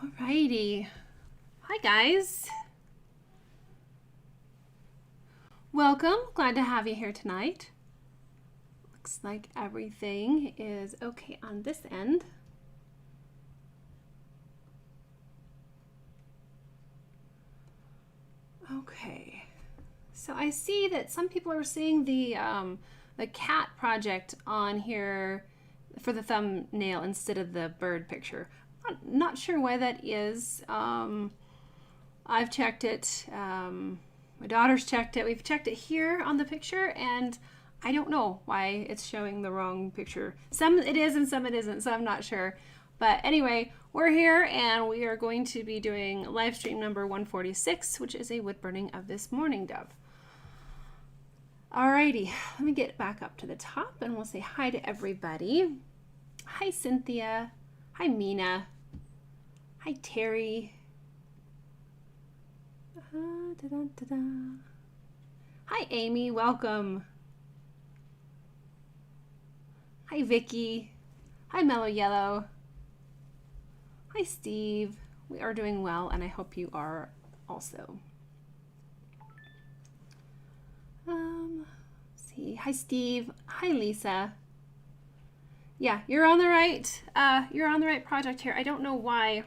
Alrighty. Hi guys. Welcome. Glad to have you here tonight. Looks like everything is okay on this end. Okay. So I see that some people are seeing the cat project on here for the thumbnail instead of the bird picture. I'm not sure why that is. I've checked it. My daughter's checked it. We've checked it here on the picture, and I don't know why it's showing the wrong picture. Some it is and some it isn't, so I'm not sure. But anyway, we're here and we are going to be doing live stream number 146, which is a wood burning of this mourning dove. Alrighty, let me get back up to the top and we'll say hi to everybody. Hi Cynthia. Hi Mina. Hi Terry. Hi Amy, welcome. Hi Vicky. Hi Mellow Yellow. Hi Steve. We are doing well and I hope you are also. Let's see. Hi Steve. Hi Lisa. Yeah, you're on the right project here. I don't know why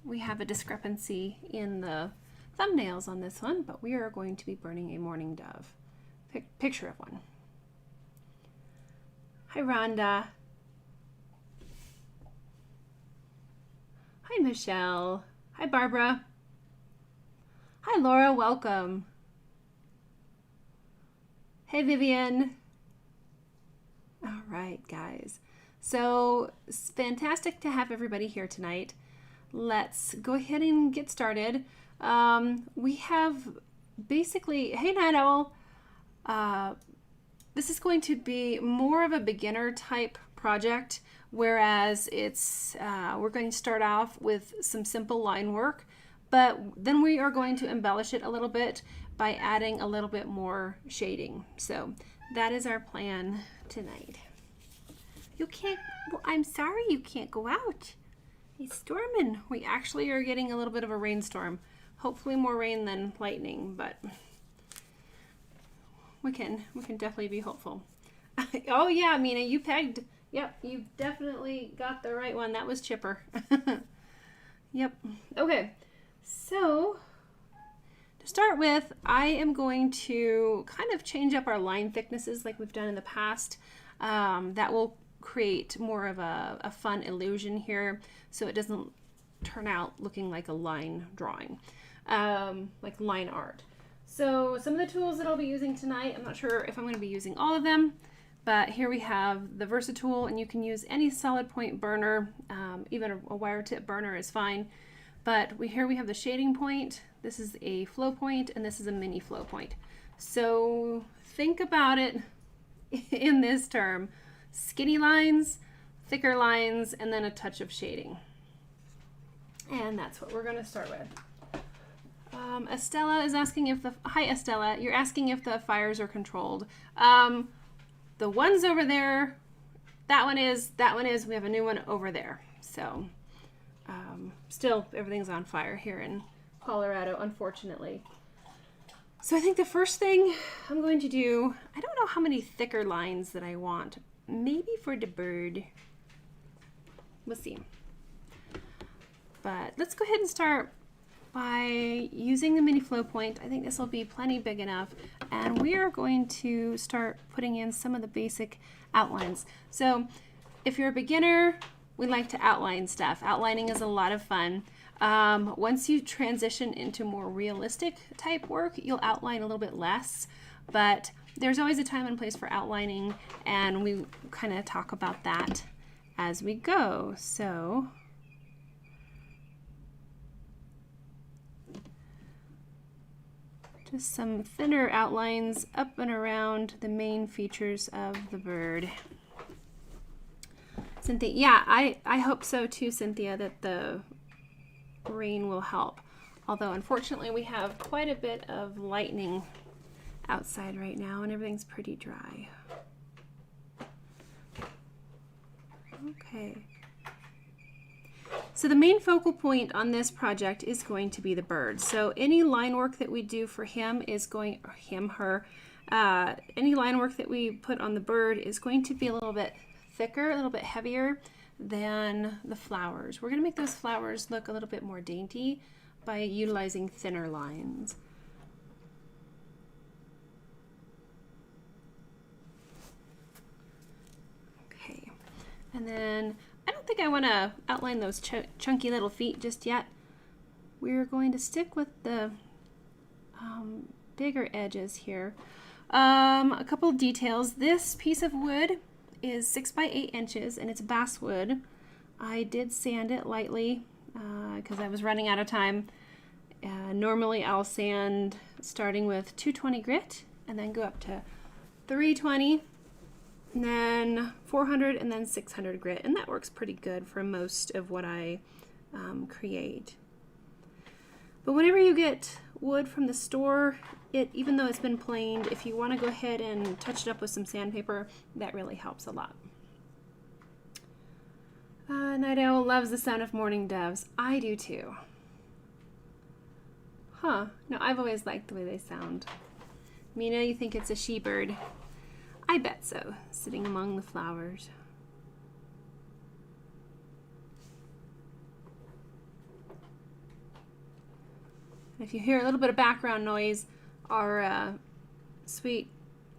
we have a discrepancy in the thumbnails on this one, but we are going to be burning a mourning dove. Picture of one. Hi Rhonda. Hi Michelle. Hi Barbara. Hi Laura, welcome. Hey Vivian. All right guys, so it's fantastic to have everybody here tonight. Let's go ahead and get started. We have basically, hey Night Owl, this is going to be more of a beginner type project, whereas it's we're going to start off with some simple line work, but then we are going to embellish it a little bit by adding a little bit more shading. So that is our plan tonight. You can't, well, I'm sorry you can't go out. It's storming. We actually are getting a little bit of a rainstorm. Hopefully more rain than lightning, but we can definitely be hopeful. Oh yeah, Mina, you pegged. Yep, you definitely got the right one. That was Chipper. Yep. Okay, so to start with, I am going to kind of change up our line thicknesses like we've done in the past. That will create more of a fun illusion here so it doesn't turn out looking like a line drawing, like line art. So some of the tools that I'll be using tonight, I'm not sure if I'm going to be using all of them, but here we have the Versa tool, and you can use any solid point burner, even a wire tip burner is fine. But here we have the shading point. This is a flow point, and this is a mini flow point. So think about it in this term: skinny lines, thicker lines, and then a touch of shading. And that's what we're going to start with. Estella is asking if hi Estella, you're asking if the fires are controlled. The ones over there, that one is, we have a new one over there. So still everything's on fire here in Colorado, unfortunately. So I think the first thing I'm going to do, I don't know how many thicker lines that I want. Maybe for the bird. We'll see. But let's go ahead and start by using the mini flow point. I think this will be plenty big enough. And we are going to start putting in some of the basic outlines. So if you're a beginner, we like to outline stuff. Outlining is a lot of fun. Once you transition into more realistic type work, you'll outline a little bit less, but there's always a time and place for outlining, and we kind of talk about that as we go. So just some thinner outlines up and around the main features of the bird. Cynthia, yeah, I hope so too, Cynthia, that the rain will help. Although unfortunately we have quite a bit of lightning outside right now and everything's pretty dry. Okay. So the main focal point on this project is going to be the bird. So any line work that we do for him is going, or him, her, any line work that we put on the bird is going to be a little bit thicker, a little bit heavier than the flowers. We're going to make those flowers look a little bit more dainty by utilizing thinner lines. Okay, and then I don't think I want to outline those chunky little feet just yet. We're going to stick with the bigger edges here. A couple of details. This piece of wood is 6 by 8 inches and it's basswood. I did sand it lightly because I was running out of time. Normally I'll sand starting with 220 grit and then go up to 320. And then 400 and then 600 grit, and that works pretty good for most of what I create. But whenever you get wood from the store, even though it's been planed, if you want to go ahead and touch it up with some sandpaper, that really helps a lot. Night Owl loves the sound of mourning doves. I do too. Huh, no, I've always liked the way they sound. Mina, you think it's a she-bird? I bet so, sitting among the flowers. If you hear a little bit of background noise, our sweet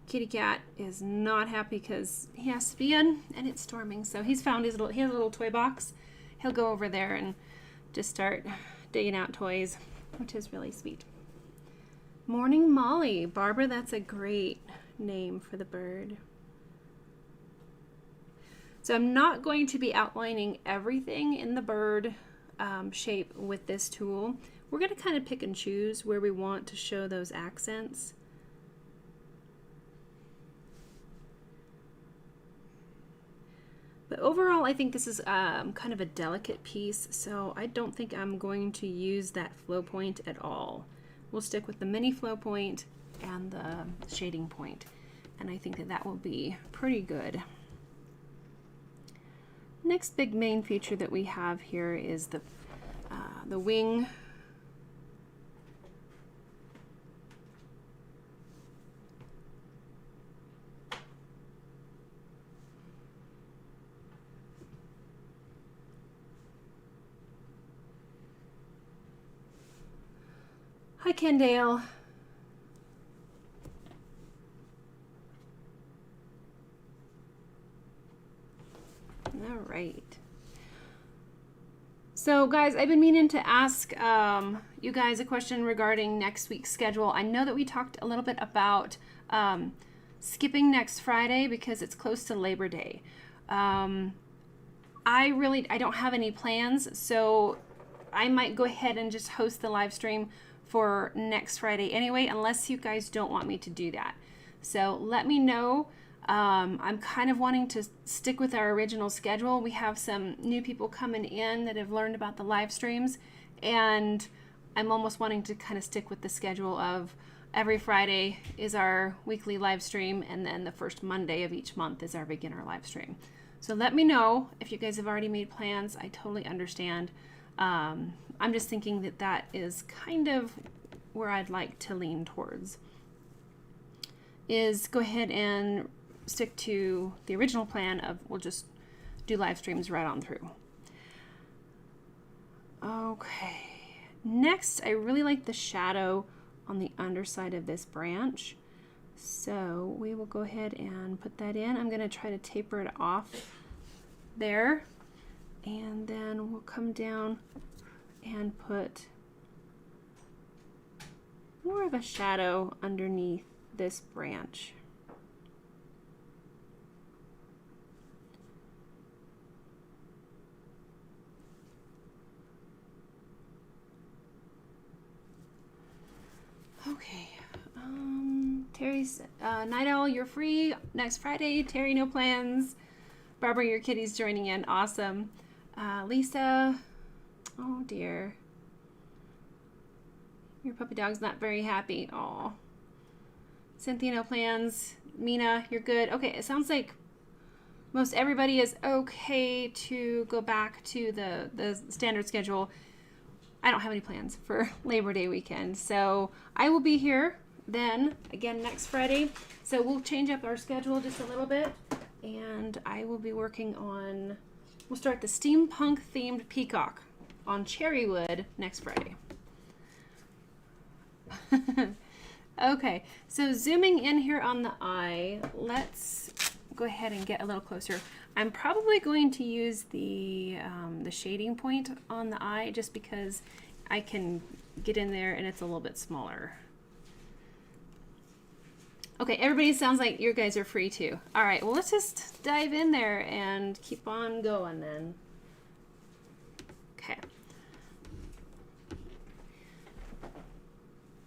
kitty cat is not happy because he has to be in and it's storming. So he has a little toy box. He'll go over there and just start digging out toys, which is really sweet. Morning Molly. Barbara, that's a great name for the bird. So I'm not going to be outlining everything in the bird shape with this tool. We're going to kind of pick and choose where we want to show those accents. But overall, I think this is kind of a delicate piece, so I don't think I'm going to use that flow point at all. We'll stick with the mini flow point and the shading point, and I think that that will be pretty good. Next big main feature that we have here is the wing. Hi, Kendale. All right. So guys, I've been meaning to ask you guys a question regarding next week's schedule. I know that we talked a little bit about skipping next Friday because it's close to Labor Day. I don't have any plans, so I might go ahead and just host the live stream for next Friday anyway, unless you guys don't want me to do that. So let me know. I'm kind of wanting to stick with our original schedule. We have some new people coming in that have learned about the live streams, and I'm almost wanting to kind of stick with the schedule of every Friday is our weekly live stream, and then the first Monday of each month is our beginner live stream. So let me know if you guys have already made plans. I totally understand. I'm just thinking that that is kind of where I'd like to lean towards, is go ahead and stick to the original plan of we'll just do live streams right on through. Okay, next I really like the shadow on the underside of this branch, so we will go ahead and put that in. I'm going to try to taper it off there, and then we'll come down and put more of a shadow underneath this branch. Okay, Terry's Night Owl, you're free next Friday. Terry, no plans. Barbara, your kitty's joining in. Awesome. Lisa, oh dear, your puppy dog's not very happy. Aw. Cynthia, no plans. Mina, you're good. Okay, it sounds like most everybody is okay to go back to the standard schedule. I don't have any plans for Labor Day weekend, so I will be here then again next Friday. So we'll change up our schedule just a little bit, and I will be working on, we'll start the steampunk themed peacock on cherry wood next Friday. Okay, so zooming in here on the eye, let's go ahead and get a little closer. I'm probably going to use the shading point on the eye just because I can get in there and it's a little bit smaller. Okay, everybody sounds like you guys are free too. All right, well, let's just dive in there and keep on going then. Okay.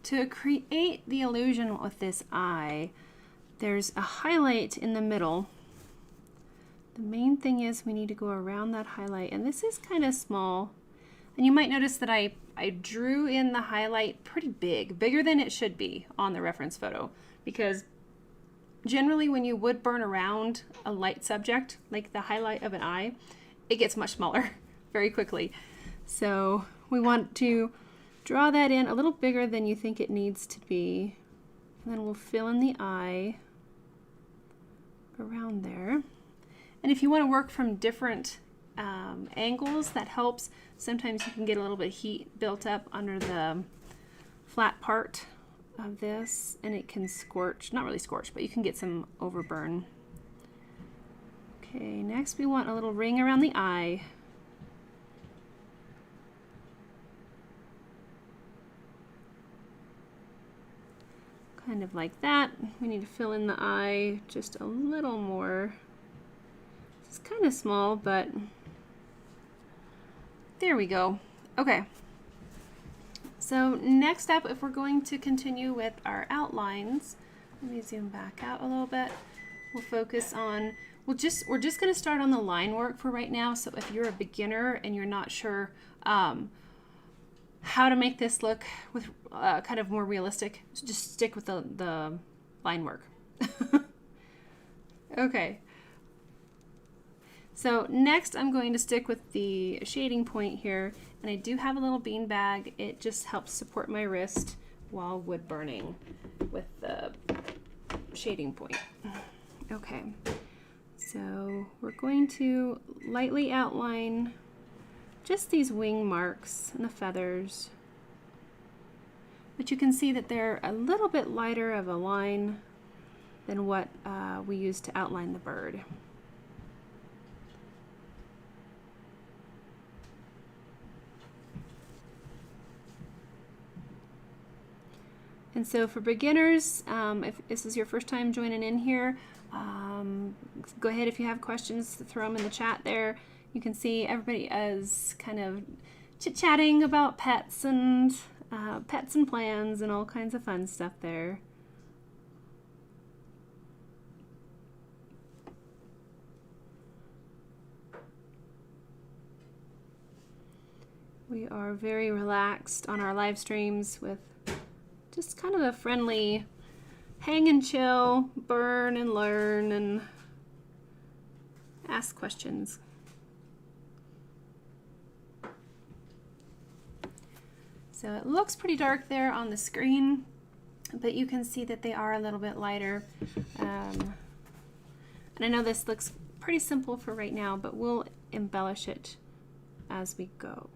To create the illusion with this eye, there's a highlight in the middle. The main thing is we need to go around that highlight, and this is kind of small. And you might notice that I drew in the highlight pretty big, bigger than it should be on the reference photo, because generally when you wood burn around a light subject, like the highlight of an eye, it gets much smaller very quickly. So we want to draw that in a little bigger than you think it needs to be. And then we'll fill in the eye around there. And if you want to work from different angles, that helps. Sometimes you can get a little bit of heat built up under the flat part of this, and it can scorch, not really scorch, but you can get some overburn. Okay, next we want a little ring around the eye. Kind of like that. We need to fill in the eye just a little more. It's kind of small, but there we go. Okay. So next up, if we're going to continue with our outlines, let me zoom back out a little bit. We'll focus on, we're just going to start on the line work for right now. So if you're a beginner and you're not sure how to make this look with kind of more realistic, just stick with the line work. Okay. So next I'm going to stick with the shading point here, and I do have a little bean bag. It just helps support my wrist while wood burning with the shading point. Okay, so we're going to lightly outline just these wing marks and the feathers, but you can see that they're a little bit lighter of a line than what we used to outline the bird. And so for beginners, if this is your first time joining in here, go ahead, if you have questions, throw them in the chat there. You can see everybody is kind of chit-chatting about pets and plans and all kinds of fun stuff there. We are very relaxed on our live streams with just kind of a friendly hang and chill, burn and learn and ask questions. So it looks pretty dark there on the screen, but you can see that they are a little bit lighter. And I know this looks pretty simple for right now, but we'll embellish it as we go.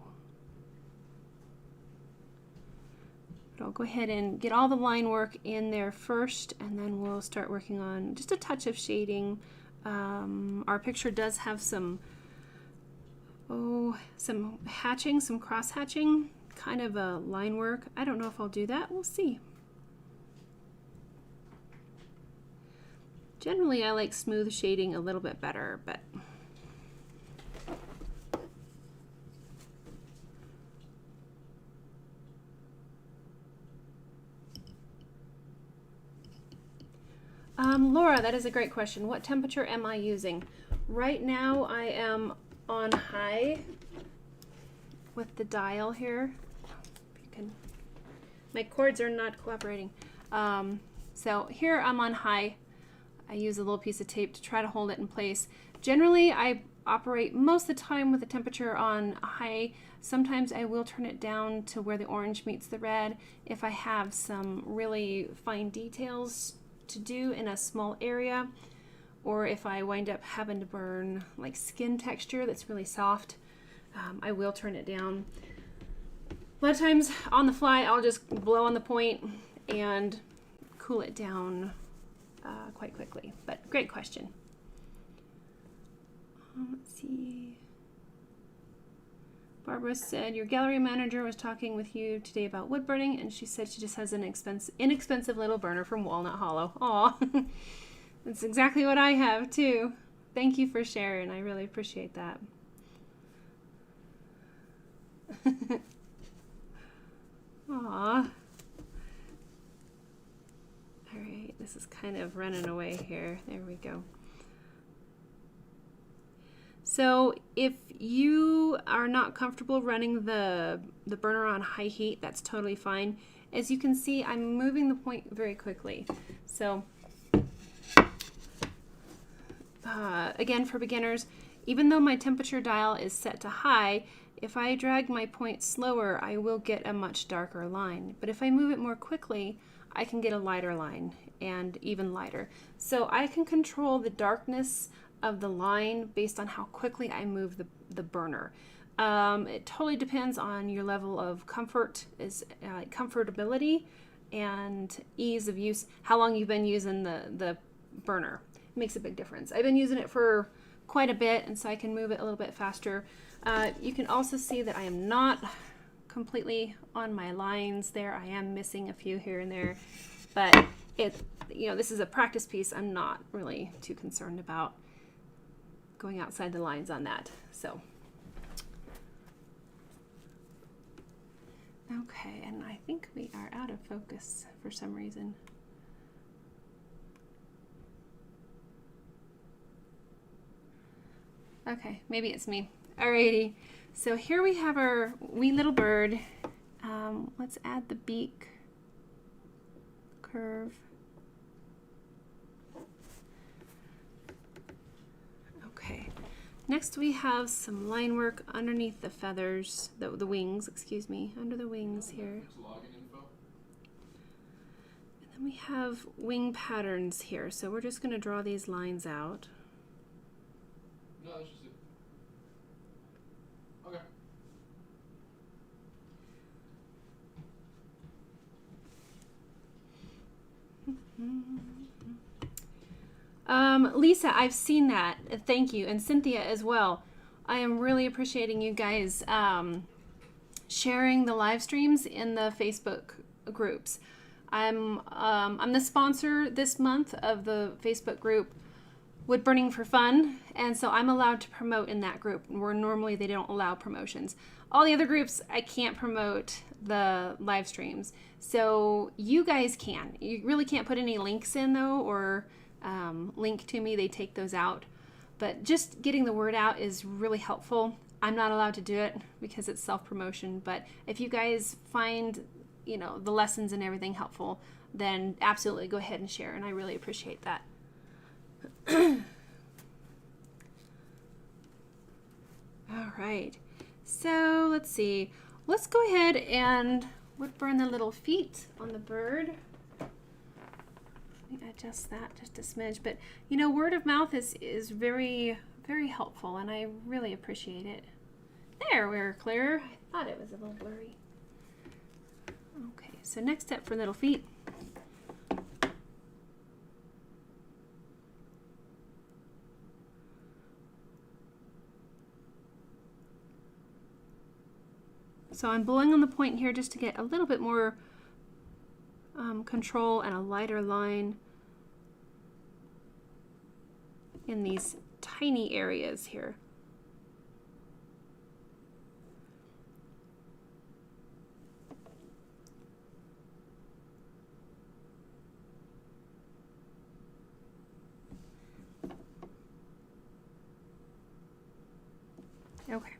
But I'll go ahead and get all the line work in there first, and then we'll start working on just a touch of shading. Our picture does have some hatching, some cross hatching, kind of a line work. I don't know if I'll do that. We'll see. Generally, I like smooth shading a little bit better, but Laura, that is a great question. What temperature am I using? Right now I am on high with the dial here. My cords are not cooperating. So here I'm on high. I use a little piece of tape to try to hold it in place. Generally, I operate most of the time with the temperature on high. Sometimes I will turn it down to where the orange meets the red if I have some really fine details to do in a small area, or if I wind up having to burn like skin texture that's really soft, I will turn it down. A lot of times on the fly, I'll just blow on the point and cool it down quite quickly. But great question. Let's see. Barbara said your gallery manager was talking with you today about wood burning, and she said she just has an inexpensive little burner from Walnut Hollow. Aw, that's exactly what I have too. Thank you for sharing. I really appreciate that. Aw. All right, this is kind of running away here. There we go. So if you are not comfortable running the burner on high heat, that's totally fine. As you can see, I'm moving the point very quickly. So again, for beginners, even though my temperature dial is set to high, if I drag my point slower, I will get a much darker line. But if I move it more quickly, I can get a lighter line and even lighter. So I can control the darkness of the line based on how quickly I move the burner. It totally depends on your level of comfort, comfortability and ease of use, how long you've been using the burner. It makes a big difference. I've been using it for quite a bit, and so I can move it a little bit faster. You can also see that I am not completely on my lines there. I am missing a few here and there, but this is a practice piece. I'm not really too concerned about going outside the lines on that. So, okay, and I think we are out of focus for some reason. Okay, maybe it's me. Alrighty, so here we have our wee little bird. Let's add the beak curve. Okay, next we have some line work underneath the feathers, the wings, excuse me, under the wings here. And then we have wing patterns here, so we're just going to draw these lines out. No, that's just it. Okay. Lisa, I've seen that. Thank you. And Cynthia as well. I am really appreciating you guys sharing the live streams in the Facebook groups. I'm the sponsor this month of the Facebook group Woodburning for Fun, and so I'm allowed to promote in that group where normally they don't allow promotions. All the other groups, I can't promote the live streams. So you guys can. You really can't put any links in though, or link to me. They take those out. But just getting the word out is really helpful. I'm not allowed to do it because it's self-promotion, but if you guys find, the lessons and everything helpful, then absolutely go ahead and share, and I really appreciate that. All right, so let's see. Let's go ahead and wood burn the little feet on the bird. Let me adjust that just a smidge, but word of mouth is very, very helpful, and I really appreciate it. There, we're clear. I thought it was a little blurry. Okay, so next step for little feet. So I'm blowing on the point here just to get a little bit more control and a lighter line in these tiny areas here. Okay.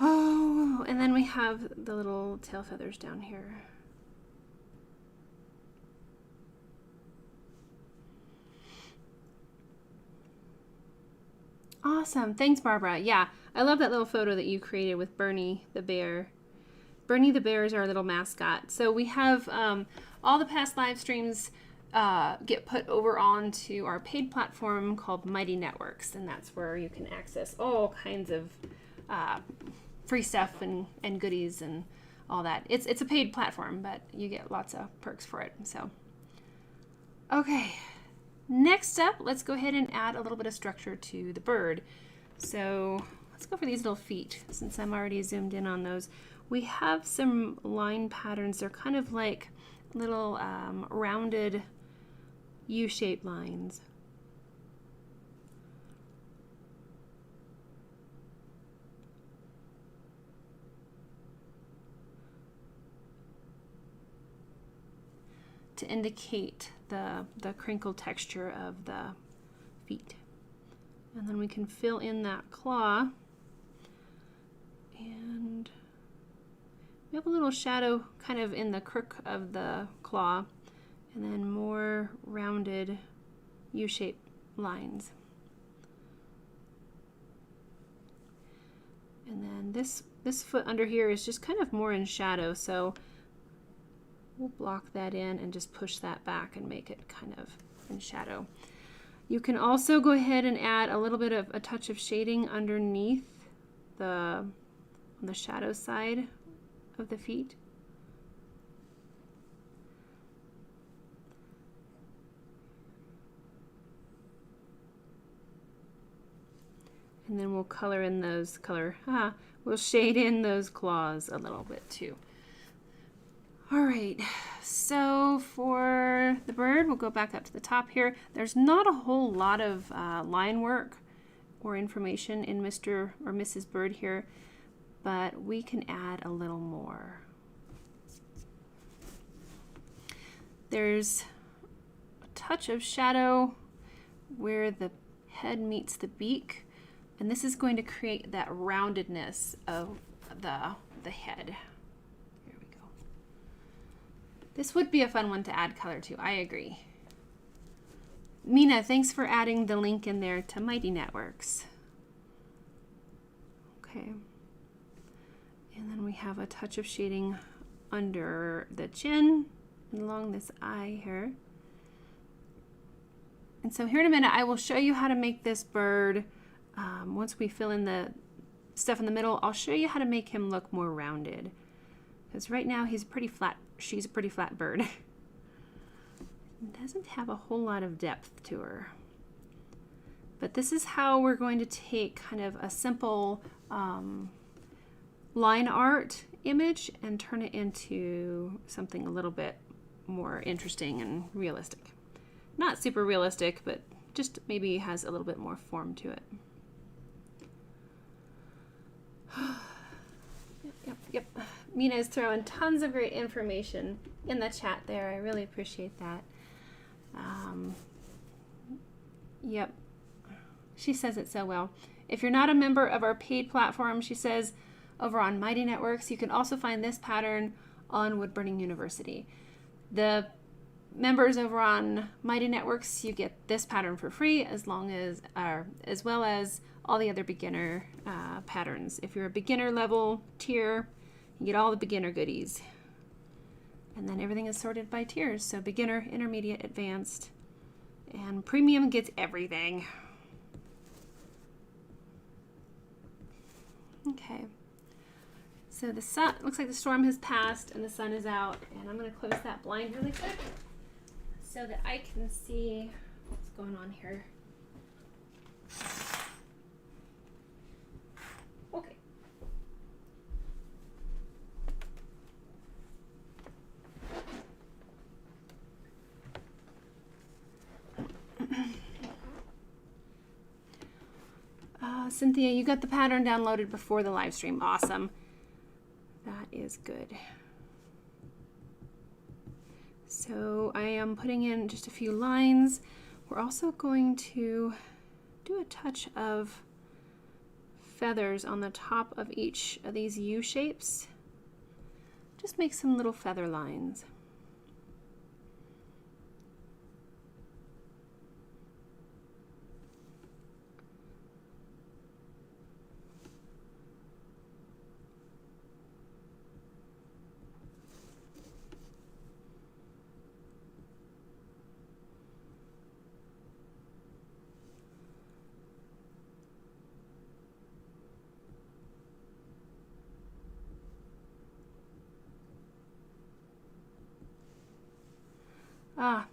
Oh, and then we have the little tail feathers down here. Awesome. Thanks, Barbara. Yeah, I love that little photo that you created with Bernie the bear. Bernie the bear is our little mascot. So we have all the past live streams get put over onto our paid platform called Mighty Networks, and that's where you can access all kinds of free stuff and goodies and all that. It's a paid platform, but you get lots of perks for it. So, okay. Next up, let's go ahead and add a little bit of structure to the bird. So let's go for these little feet, since I'm already zoomed in on those. We have some line patterns. They're kind of like little rounded U-shaped lines. To indicate the crinkle texture of the feet. And then we can fill in that claw, and we have a little shadow kind of in the crook of the claw, and then more rounded U-shaped lines. And then this foot under here is just kind of more in shadow, so we'll block that in and just push that back and make it kind of in shadow. You can also go ahead and add a little bit of a touch of shading underneath on the shadow side of the feet. And then we'll color in those we'll shade in those claws a little bit too. All right, so for the bird, we'll go back up to the top here. There's not a whole lot of line work or information in Mr. or Mrs. Bird here, but we can add a little more. There's a touch of shadow where the head meets the beak, and this is going to create that roundedness of the head. This would be a fun one to add color to, I agree. Mina, thanks for adding the link in there to Mighty Networks. Okay. And then we have a touch of shading under the chin and along this eye here. And so here in a minute, I will show you how to make this bird, once we fill in the stuff in the middle, I'll show you how to make him look more rounded. Because right now he's pretty flat. She's a pretty flat bird. Doesn't have a whole lot of depth to her. But this is how we're going to take kind of a simple line art image and turn it into something a little bit more interesting and realistic. Not super realistic, but just maybe has a little bit more form to it. Yep. Mina is throwing tons of great information in the chat there. I really appreciate that. Yep. She says it so well. If you're not a member of our paid platform, she says, over on Mighty Networks, you can also find this pattern on Woodburning University. The members over on Mighty Networks, you get this pattern for free as well as all the other beginner patterns. If you're a beginner level tier, you get all the beginner goodies. And then everything is sorted by tiers. So beginner, intermediate, advanced, and premium gets everything. Okay. So the sun, looks like the storm has passed and the sun is out. And I'm going to close that blind really quick so that I can see what's going on here. Okay. Cynthia, you got the pattern downloaded before the live stream. Awesome. That is good. So I am putting in just a few lines. We're also going to do a touch of feathers on the top of each of these U shapes. Just make some little feather lines.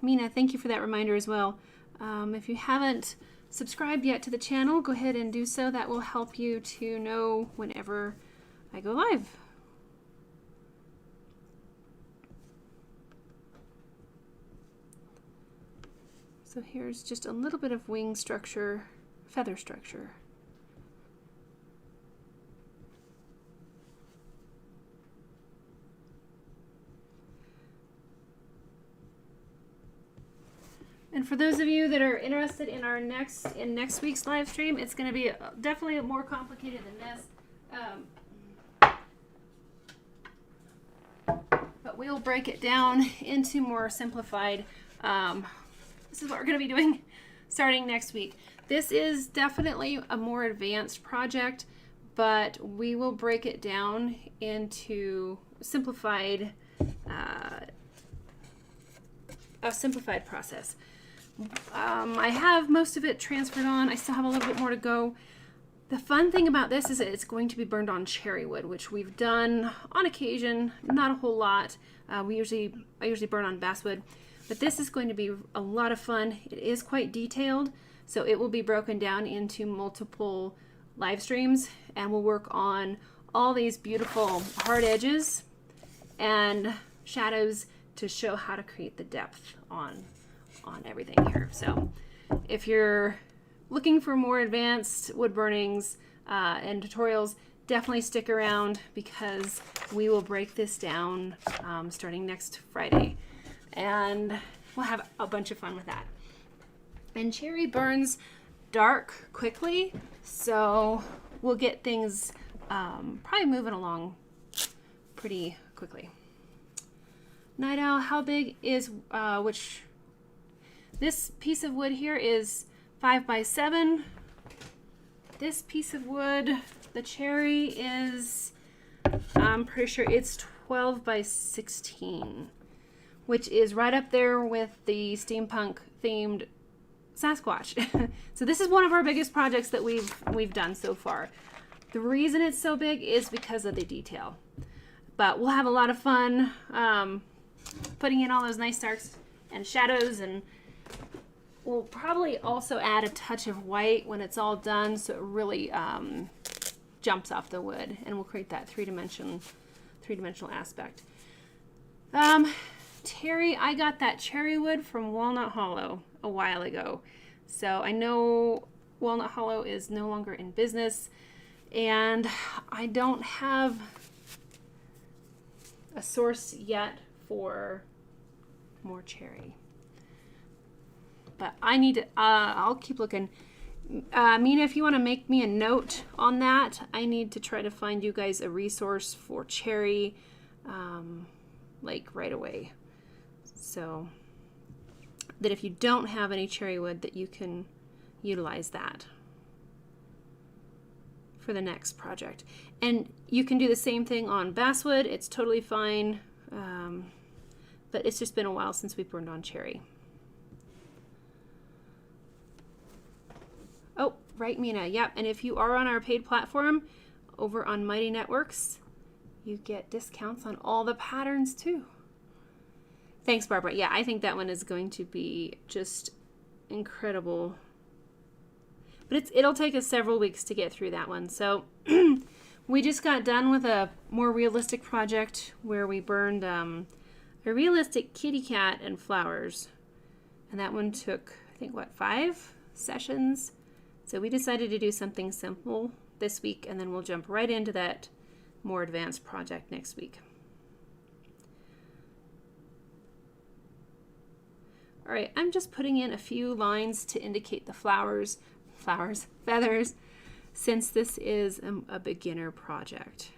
Mina, thank you for that reminder as well. If you haven't subscribed yet to the channel, go ahead and do so. That will help you to know whenever I go live. So here's just a little bit of wing structure, feather structure. And for those of you that are interested in our next week's live stream, it's going to be definitely more complicated than this. But we'll break it down into more simplified. This is what we're going to be doing starting next week. This is definitely a more advanced project, but we will break it down into simplified, a simplified process. I have most of it transferred on. I still have a little bit more to go. The fun thing about this is that it's going to be burned on cherry wood, which we've done on occasion, not a whole lot. I usually burn on basswood, but this is going to be a lot of fun. It is quite detailed, so it will be broken down into multiple live streams, and we'll work on all these beautiful hard edges and shadows to show how to create the depth on everything here. So if you're looking for more advanced wood burnings and tutorials, definitely stick around, because we will break this down starting next Friday, and we'll have a bunch of fun with that. And cherry burns dark quickly, so we'll get things probably moving along pretty quickly. Night owl, how big is which? This piece of wood here is 5 by 7. This piece of wood, the cherry, is, I'm pretty sure it's 12 by 16, which is right up there with the steampunk themed Sasquatch. So this is one of our biggest projects that we've done so far. The reason it's so big is because of the detail, but we'll have a lot of fun putting in all those nice darks and shadows, and we'll probably also add a touch of white when it's all done, so it really jumps off the wood, and we'll create that three-dimensional aspect. Terry, I got that cherry wood from Walnut Hollow a while ago, so I know Walnut Hollow is no longer in business, and I don't have a source yet for more cherry. But I need to, I'll keep looking. Mina, if you want to make me a note on that, I need to try to find you guys a resource for cherry, like right away. So that if you don't have any cherry wood, that you can utilize that for the next project. And you can do the same thing on basswood. It's totally fine. But it's just been a while since we burned on cherry. Oh, right, Mina. Yep. And if you are on our paid platform over on Mighty Networks, you get discounts on all the patterns too. Thanks, Barbara. Yeah, I think that one is going to be just incredible. But it'll take us several weeks to get through that one. So we just got done with a more realistic project where we burned a realistic kitty cat and flowers. And that one took, I think, 5 sessions? So we decided to do something simple this week, and then we'll jump right into that more advanced project next week. All right, I'm just putting in a few lines to indicate the feathers, since this is a beginner project.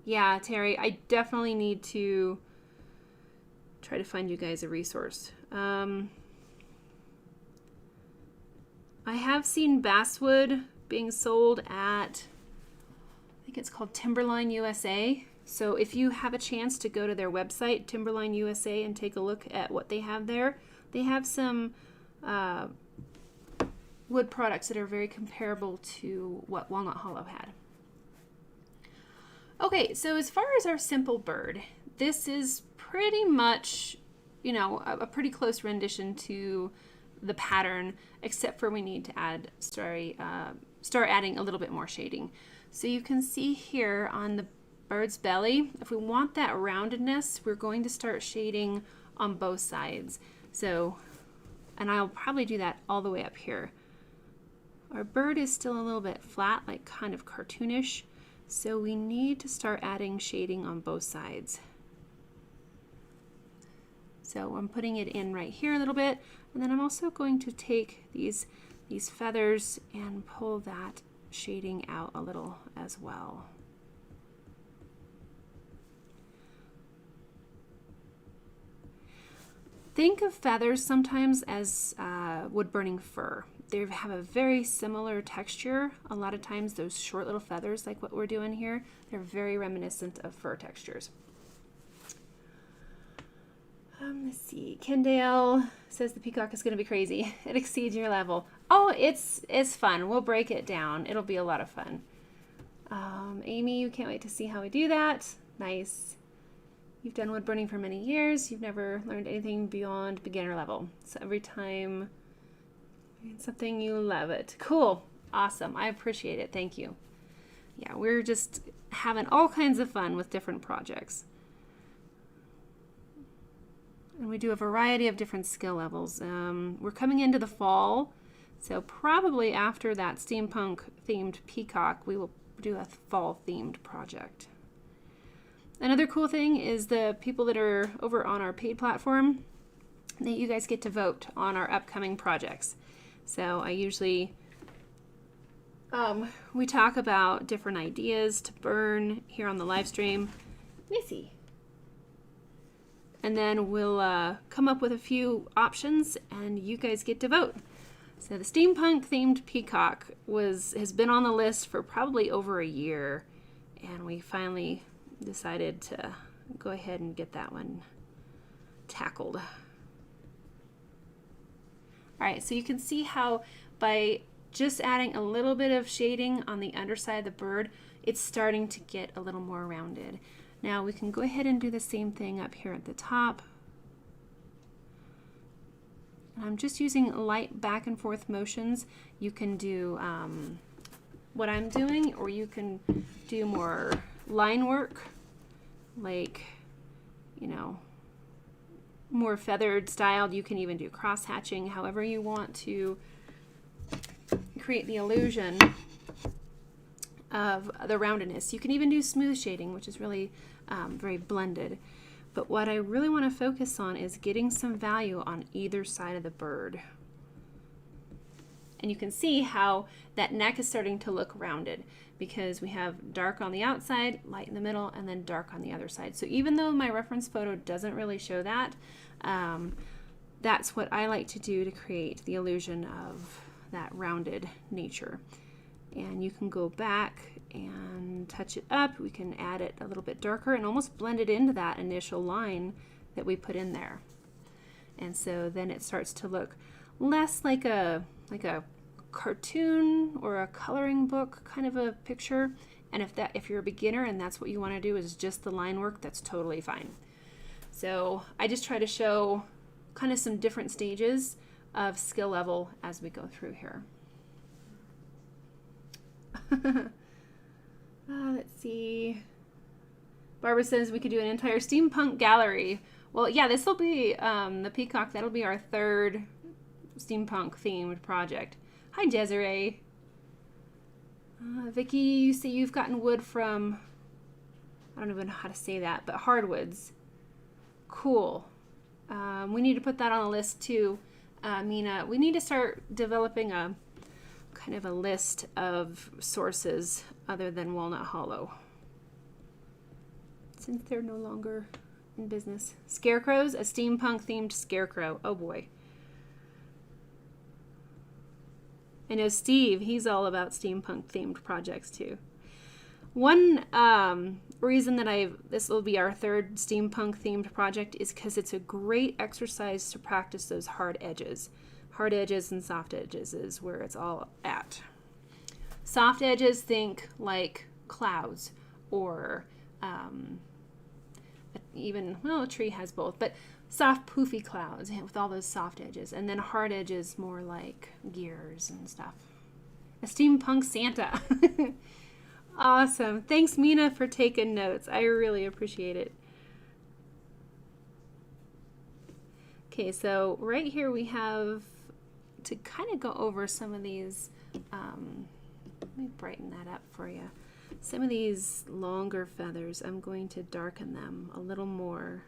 Yeah, Terry, I definitely need to try to find you guys a resource. I have seen basswood being sold at, I think it's called Timberline USA. So if you have a chance to go to their website, Timberline USA, and take a look at what they have there, they have some wood products that are very comparable to what Walnut Hollow had. Okay, so as far as our simple bird, this is pretty much, you know, a pretty close rendition to the pattern, except for we need to add, start adding a little bit more shading. So you can see here on the bird's belly, if we want that roundedness, we're going to start shading on both sides. So, and I'll probably do that all the way up here. Our bird is still a little bit flat, like kind of cartoonish. So we need to start adding shading on both sides. So I'm putting it in right here a little bit, and then I'm also going to take these feathers and pull that shading out a little as well. Think of feathers sometimes as wood-burning fur. They have a very similar texture. A lot of times those short little feathers, like what we're doing here, they're very reminiscent of fur textures. Let's see. Kendale says the peacock is going to be crazy. It exceeds your level. Oh, it's fun. We'll break it down. It'll be a lot of fun. Amy, you can't wait to see how we do that. Nice. You've done wood burning for many years. You've never learned anything beyond beginner level. So every time something, you love it. Cool. Awesome. I appreciate it. Thank you. Yeah, we're just having all kinds of fun with different projects. And we do a variety of different skill levels. We're coming into the fall, so probably after that steampunk themed peacock, we will do a fall themed project. Another cool thing is the people that are over on our paid platform, that you guys get to vote on our upcoming projects. So I usually, we talk about different ideas to burn here on the live stream. Missy. And then we'll come up with a few options and you guys get to vote. So the steampunk themed peacock has been on the list for probably over a year, and we finally decided to go ahead and get that one tackled. All right, so you can see how by just adding a little bit of shading on the underside of the bird, it's starting to get a little more rounded. Now we can go ahead and do the same thing up here at the top. And I'm just using light back and forth motions. You can do what I'm doing, or you can do more line work, like, you know, more feathered styled. You can even do cross hatching, however you want to create the illusion of the roundedness. You can even do smooth shading, which is really very blended. But what I really want to focus on is getting some value on either side of the bird. And you can see how that neck is starting to look rounded because we have dark on the outside, light in the middle, and then dark on the other side. So even though my reference photo doesn't really show that, that's what I like to do to create the illusion of that rounded nature. And you can go back and touch it up. We can add it a little bit darker and almost blend it into that initial line that we put in there. And so then it starts to look less like a cartoon or a coloring book kind of a picture. And if you're a beginner and that's what you want to do is just the line work, that's totally fine. So I just try to show kind of some different stages of skill level as we go through here. Let's see. Barbara says we could do an entire steampunk gallery. Well, yeah, this will be the peacock. That'll be our third steampunk themed project. Hi, Desiree. Vicky, you say you've gotten wood from, I don't even know how to say that, but hardwoods. Cool. We need to put that on a list too. Mina, we need to start developing a kind of a list of sources other than Walnut Hollow, since they're no longer in business. Scarecrows, a steampunk themed scarecrow. Oh boy. I know Steve, he's all about steampunk themed projects too. One reason that this will be our third steampunk themed project is because it's a great exercise to practice those hard edges. Hard edges and soft edges is where it's all at. Soft edges, think like clouds or even, well, a tree has both, but soft poofy clouds with all those soft edges, and then hard edges more like gears and stuff. A steampunk Santa. Awesome. Thanks, Mina, for taking notes. I really appreciate it. Okay, so right here we have to kind of go over some of these, let me brighten that up for you. Some of these longer feathers, I'm going to darken them a little more.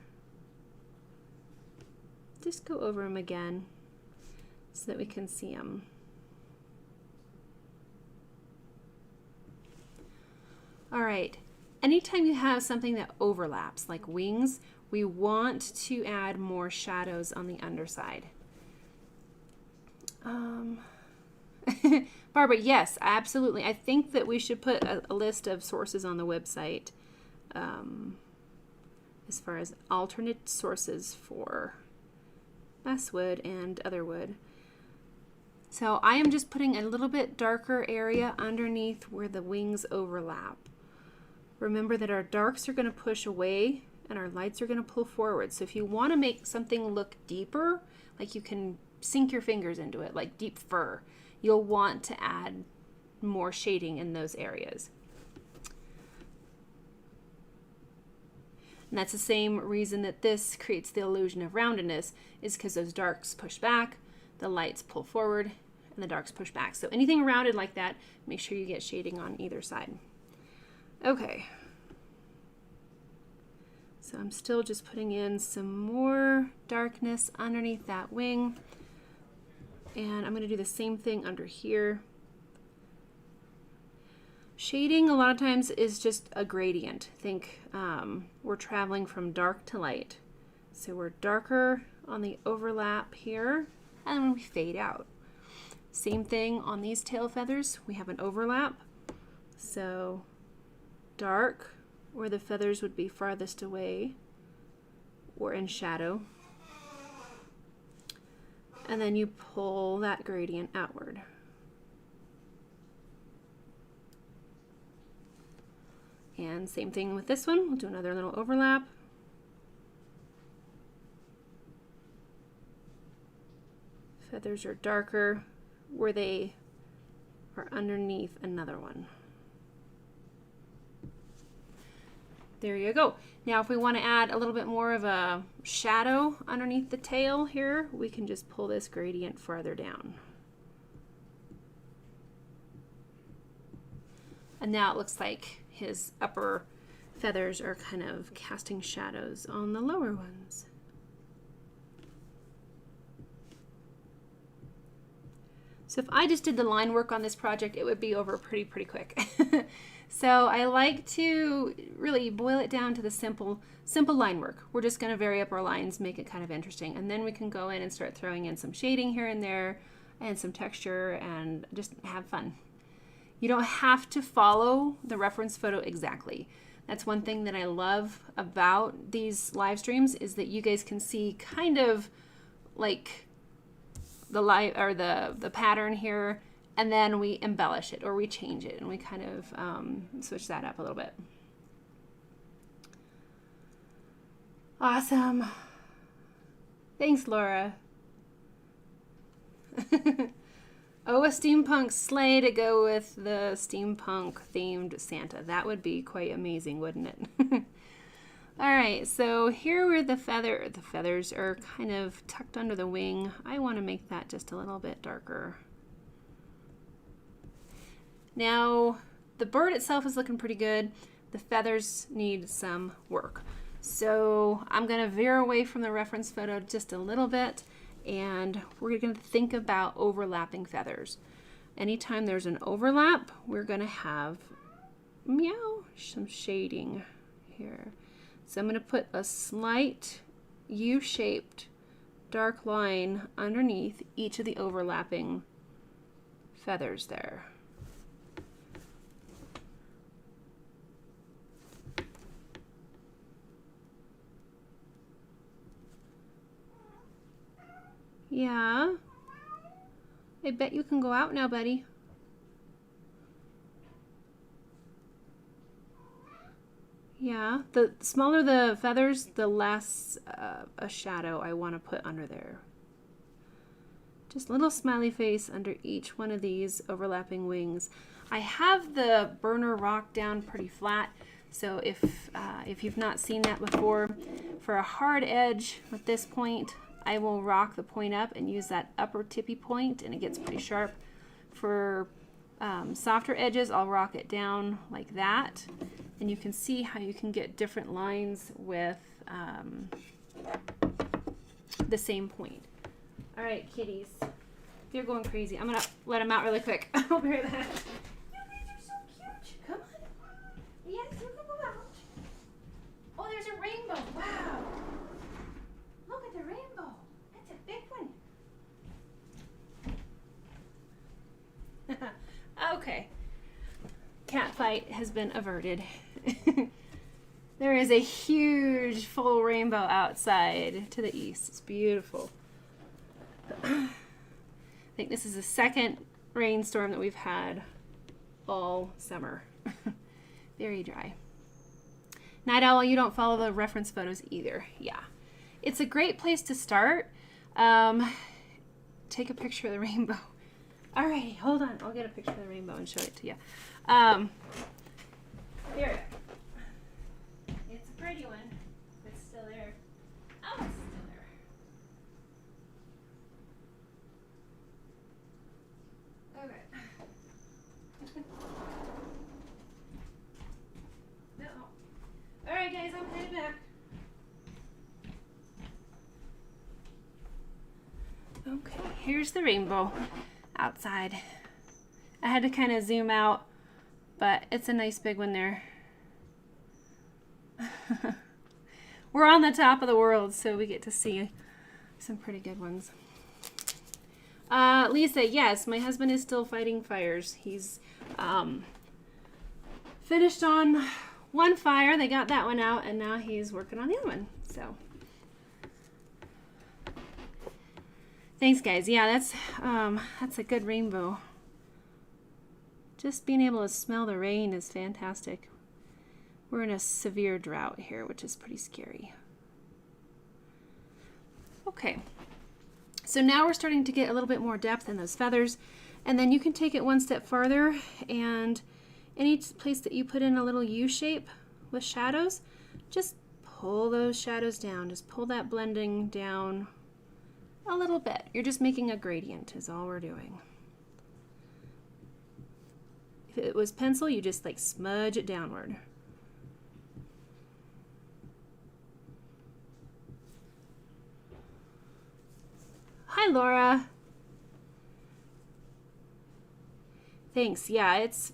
Just go over them again so that we can see them. All right, anytime you have something that overlaps, like wings, we want to add more shadows on the underside. Barbara, yes, absolutely. I think that we should put a list of sources on the website as far as alternate sources for basswood and other wood. So I am just putting a little bit darker area underneath where the wings overlap. Remember that our darks are going to push away and our lights are going to pull forward. So if you want to make something look deeper, like you can sink your fingers into it, like deep fur, you'll want to add more shading in those areas. And that's the same reason that this creates the illusion of roundedness, is because those darks push back, the lights pull forward, and the darks push back. So anything rounded like that, make sure you get shading on either side. Okay. So I'm still just putting in some more darkness underneath that wing. And I'm going to do the same thing under here. Shading a lot of times is just a gradient. Think we're traveling from dark to light. So we're darker on the overlap here, and then we fade out. Same thing on these tail feathers. We have an overlap. So dark where the feathers would be farthest away or in shadow. And then you pull that gradient outward. And same thing with this one. We'll do another little overlap. Feathers are darker where they are underneath another one. There you go. Now if we want to add a little bit more of a shadow underneath the tail here, we can just pull this gradient farther down. And now it looks like his upper feathers are kind of casting shadows on the lower ones. So if I just did the line work on this project, it would be over pretty quick. So I like to really boil it down to the simple line work. We're just going to vary up our lines, make it kind of interesting, and then we can go in and start throwing in some shading here and there and some texture and just have fun. You don't have to follow the reference photo exactly. That's one thing that I love about these live streams, is that you guys can see kind of like the pattern here, and then we embellish it or we change it and we kind of switch that up a little bit. Awesome. Thanks, Laura. Oh, a steampunk sleigh to go with the steampunk themed Santa. That would be quite amazing, wouldn't it? All right, so here where the feathers are kind of tucked under the wing, I want to make that just a little bit darker. Now, the bird itself is looking pretty good. The feathers need some work. So I'm going to veer away from the reference photo just a little bit, and we're going to think about overlapping feathers. Anytime there's an overlap, we're going to have some shading here. So I'm going to put a slight U-shaped dark line underneath each of the overlapping feathers there. Yeah. I bet you can go out now, buddy. Yeah, the smaller the feathers, the less a shadow I want to put under there. Just a little smiley face under each one of these overlapping wings. I have the burner rock down pretty flat, so if you've not seen that before, for a hard edge with this point, I will rock the point up and use that upper tippy point, and it gets pretty sharp. For softer edges, I'll rock it down like that, and you can see how you can get different lines with the same point. All right, kitties, they're going crazy. I'm gonna let them out really quick. I'll be right back. You guys are so cute. Come on. Yes, you can go out. Oh, there's a rainbow. Wow. Look at the rainbow. That's a big one. Okay. Cat fight has been averted. There is a huge full rainbow outside to the east. It's beautiful. I think this is the second rainstorm that we've had all summer. Very dry. Night Owl, you don't follow the reference photos either. Yeah. It's a great place to start. Take a picture of the rainbow. Alrighty, hold on. I'll get a picture of the rainbow and show it to you. Here. It's a pretty one. It's still there. Oh, it's still there. Okay. No. All right, guys, I'm headed back. Okay, here's the rainbow outside. I had to kind of zoom out, but it's a nice big one there. We're on the top of the world, so we get to see some pretty good ones. Lisa, yes, my husband is still fighting fires. He's finished on one fire. They got that one out, and now he's working on the other one. So, thanks, guys. Yeah, that's a good rainbow. Just being able to smell the rain is fantastic. We're in a severe drought here, which is pretty scary. Okay. So now we're starting to get a little bit more depth in those feathers, and then you can take it one step farther, and any place that you put in a little U shape with shadows, just pull those shadows down. Just pull that blending down a little bit. You're just making a gradient is all we're doing. If it was pencil, you just like smudge it downward. Hi, Laura. Thanks. Yeah, it's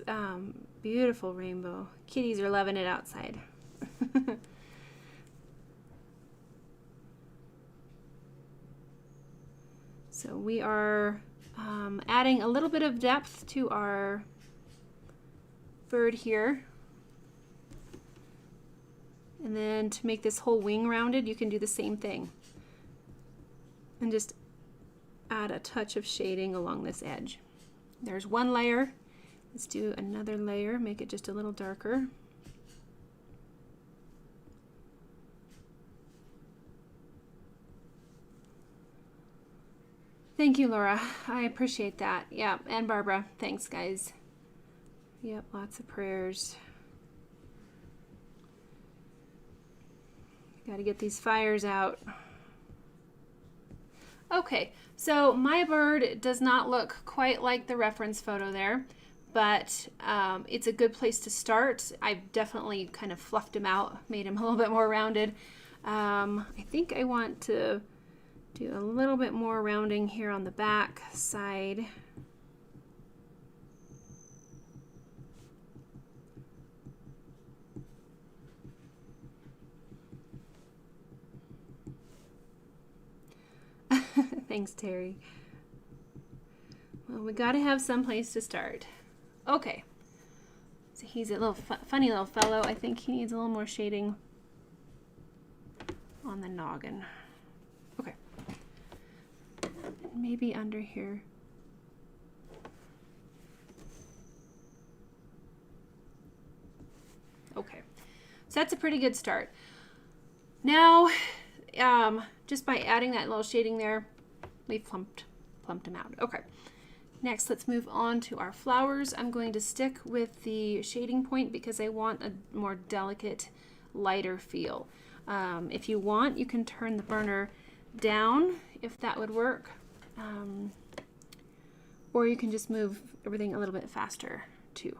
beautiful rainbow. Kitties are loving it outside. So we are adding a little bit of depth to our bird here. And then to make this whole wing rounded, you can do the same thing. And just add a touch of shading along this edge. There's one layer. Let's do another layer, make it just a little darker. Thank you, Laura. I appreciate that. Yeah, and Barbara. Thanks, guys. Yep, lots of prayers. Got to get these fires out. Okay, so my bird does not look quite like the reference photo there, but it's a good place to start. I've definitely kind of fluffed him out, made him a little bit more rounded. I think I want to do a little bit more rounding here on the back side. Thanks, Terry. Well, we got to have some place to start. Okay. So he's a little funny little fellow. I think he needs a little more shading on the noggin. Okay. Maybe under here. Okay. So that's a pretty good start. Now, just by adding that little shading there, we've plumped them out. Okay. Next, let's move on to our flowers. I'm going to stick with the shading point because I want a more delicate, lighter feel. If you want, you can turn the burner down if that would work. Or you can just move everything a little bit faster too.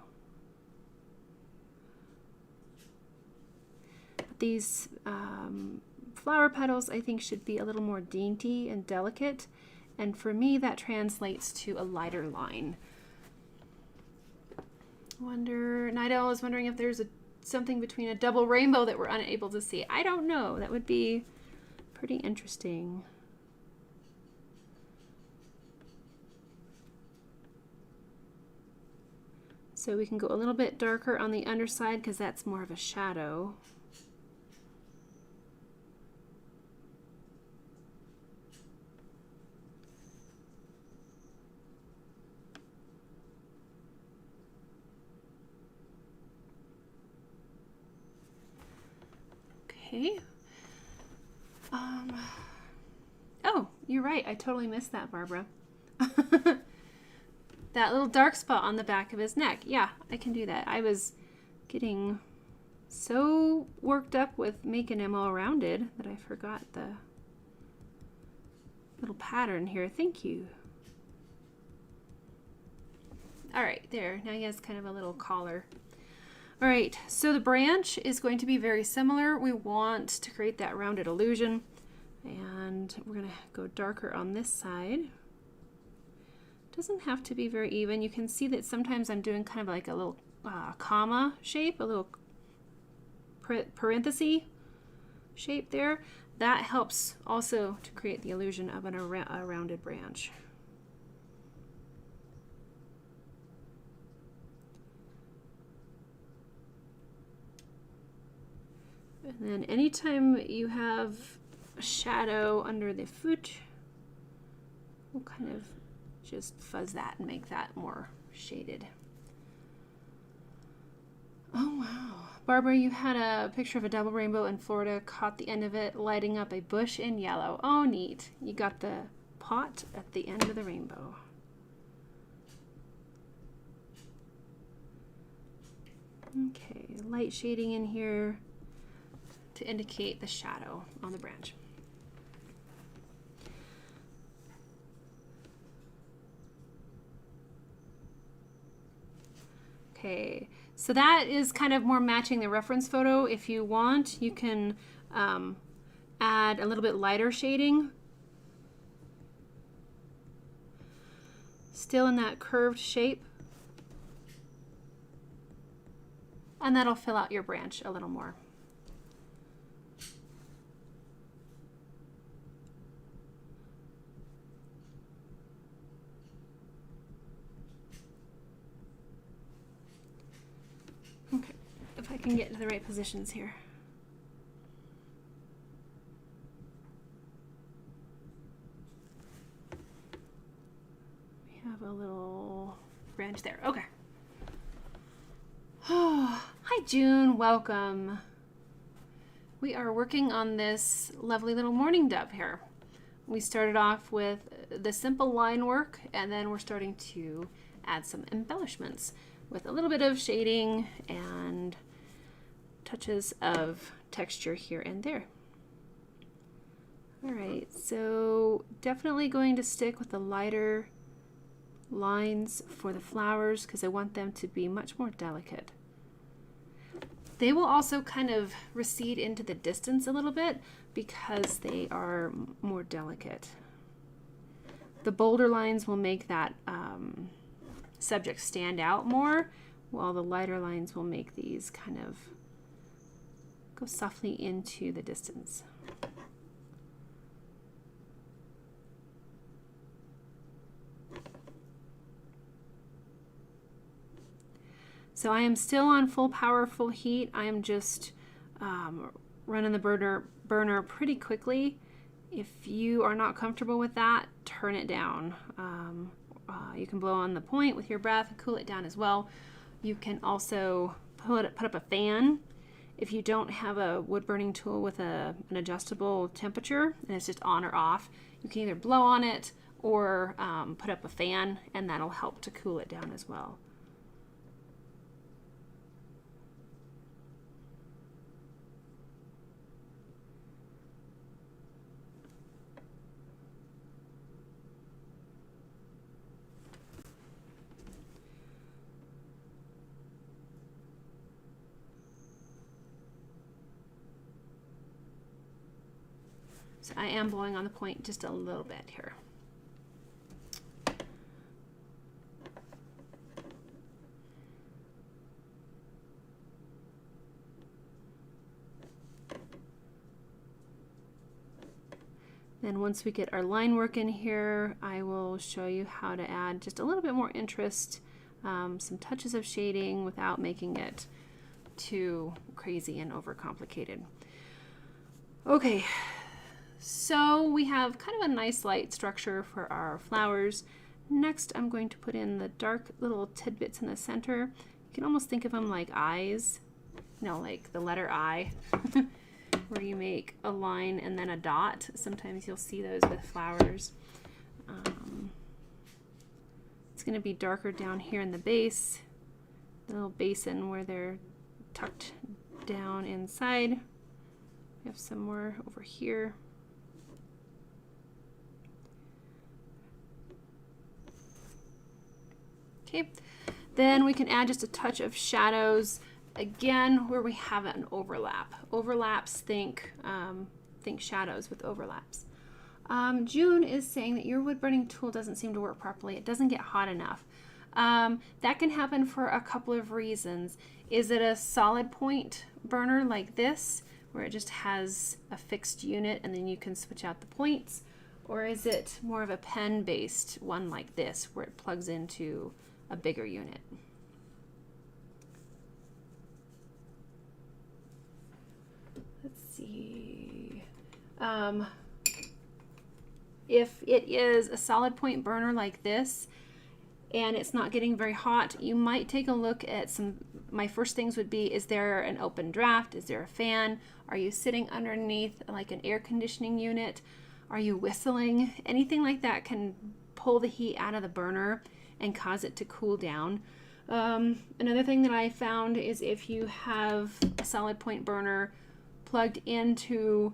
But these flower petals I think should be a little more dainty and delicate. And for me, that translates to a lighter line. Nidal is wondering if there's something between a double rainbow that we're unable to see. I don't know. That would be pretty interesting. So we can go a little bit darker on the underside because that's more of a shadow. Okay. Oh, you're right. I totally missed that, Barbara. That little dark spot on the back of his neck. Yeah, I can do that. I was getting so worked up with making him all rounded that I forgot the little pattern here. Thank you. All right, there. Now he has kind of a little collar. All right, so the branch is going to be very similar. We want to create that rounded illusion, and we're going to go darker on this side. Doesn't have to be very even. You can see that sometimes I'm doing kind of like a little comma shape, a little parenthesis shape there. That helps also to create the illusion of a rounded branch. And then anytime you have a shadow under the foot, we'll kind of just fuzz that and make that more shaded. Oh wow. Barbara, you had a picture of a double rainbow in Florida, caught the end of it lighting up a bush in yellow. Oh neat. You got the pot at the end of the rainbow. Okay, light shading in here to indicate the shadow on the branch. Okay, so that is kind of more matching the reference photo. If you want, you can add a little bit lighter shading. Still in that curved shape. And that'll fill out your branch a little more. Okay, if I can get to the right positions here. We have a little branch there. Okay. Oh, hi June, welcome. We are working on this lovely little mourning dove here. We started off with the simple line work, and then we're starting to add some embellishments with a little bit of shading and touches of texture here and there. All right, so definitely going to stick with the lighter lines for the flowers because I want them to be much more delicate. They will also kind of recede into the distance a little bit because they are more delicate. The bolder lines will make that subject stand out more, while the lighter lines will make these kind of go softly into the distance. So I am still on full power, full heat. I am just running the burner pretty quickly. If you are not comfortable with that, turn it down. You can blow on the point with your breath and cool it down as well. You can also put up a fan if you don't have a wood burning tool with an adjustable temperature and it's just on or off, you can either blow on it or put up a fan, and that'll help to cool it down as well. So I am blowing on the point just a little bit here. Then once we get our line work in here, I will show you how to add just a little bit more interest, some touches of shading without making it too crazy and overcomplicated. Okay, so we have kind of a nice light structure for our flowers. Next, I'm going to put in the dark little tidbits in the center. You can almost think of them like eyes, you know, like the letter I. Where you make a line and then a dot. Sometimes you'll see those with flowers. It's going to be darker down here in the base, the little basin where they're tucked down inside. We have some more over here. Okay, then we can add just a touch of shadows. Again, where we have an overlap. Overlaps, think shadows with overlaps. June is saying that your wood burning tool doesn't seem to work properly. It doesn't get hot enough. That can happen for a couple of reasons. Is it a solid point burner like this, where it just has a fixed unit and then you can switch out the points? Or is it more of a pen-based one like this, where it plugs into a bigger unit? Let's see. If it is a solid point burner like this and it's not getting very hot, you might take a look at some. My first things would be, is there an open draft? Is there a fan? Are you sitting underneath like an air conditioning unit? Are you whistling? Anything like that can pull the heat out of the burner and cause it to cool down. Another thing that I found is if you have a solid point burner plugged into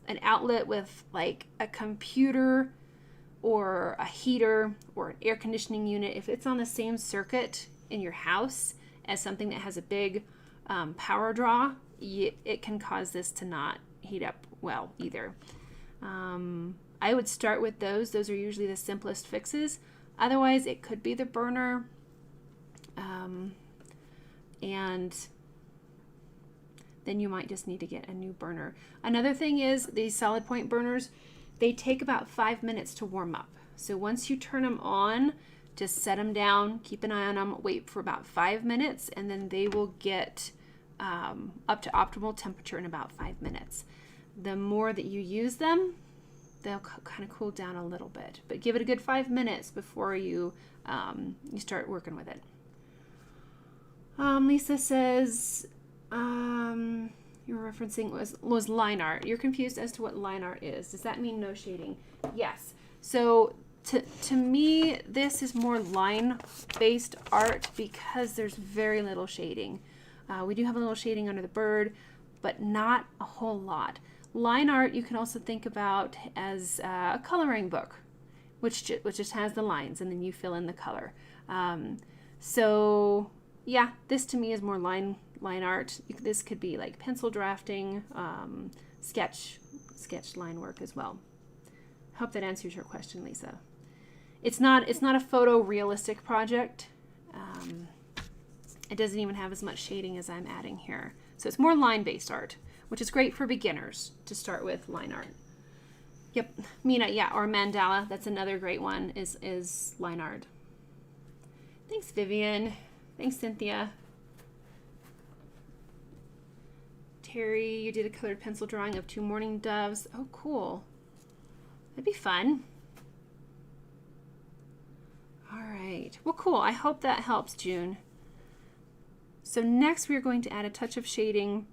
an outlet with like a computer or a heater or an air conditioning unit, if it's on the same circuit in your house as something that has a big power draw, it can cause this to not heat up well either. I would start with those. Those are usually the simplest fixes. Otherwise, it could be the burner. And then you might just need to get a new burner. Another thing is these solid point burners, they take about 5 minutes to warm up. So once you turn them on, just set them down, keep an eye on them, wait for about 5 minutes, and then they will get up to optimal temperature in about 5 minutes. The more that you use them, they'll kind of cool down a little bit, but give it a good 5 minutes before you start working with it. Lisa says you're referencing was line art. You're confused as to what line art is. Does that mean no shading? Yes. So to me, this is more line-based art because there's very little shading. We do have a little shading under the bird, but not a whole lot. Line art you can also think about as a coloring book, which just has the lines and then you fill in the color. So yeah, this to me is more line art. This could be like pencil drafting, sketch line work as well. Hope that answers your question, Lisa. It's not a photorealistic project. It doesn't even have as much shading as I'm adding here. So it's more line-based art, which is great for beginners to start with line art. Yep, Mina, yeah, or mandala. That's another great one, is line art. Thanks, Vivian. Thanks, Cynthia. Terry, you did a colored pencil drawing of 2 mourning doves. Oh, cool. That'd be fun. All right. Well, cool. I hope that helps, June. So next we're going to add a touch of shading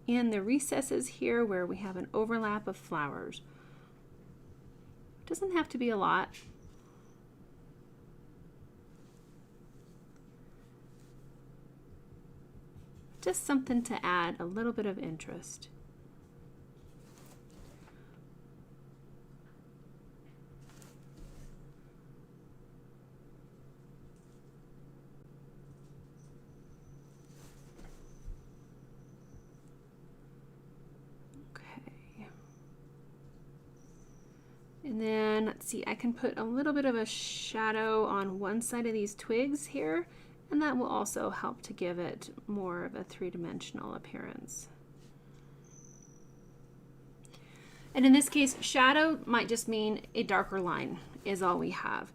in the recesses here where we have an overlap of flowers. Doesn't have to be a lot. Just something to add a little bit of interest. And then, let's see, I can put a little bit of a shadow on one side of these twigs here, and that will also help to give it more of a three-dimensional appearance. And in this case, shadow might just mean a darker line is all we have.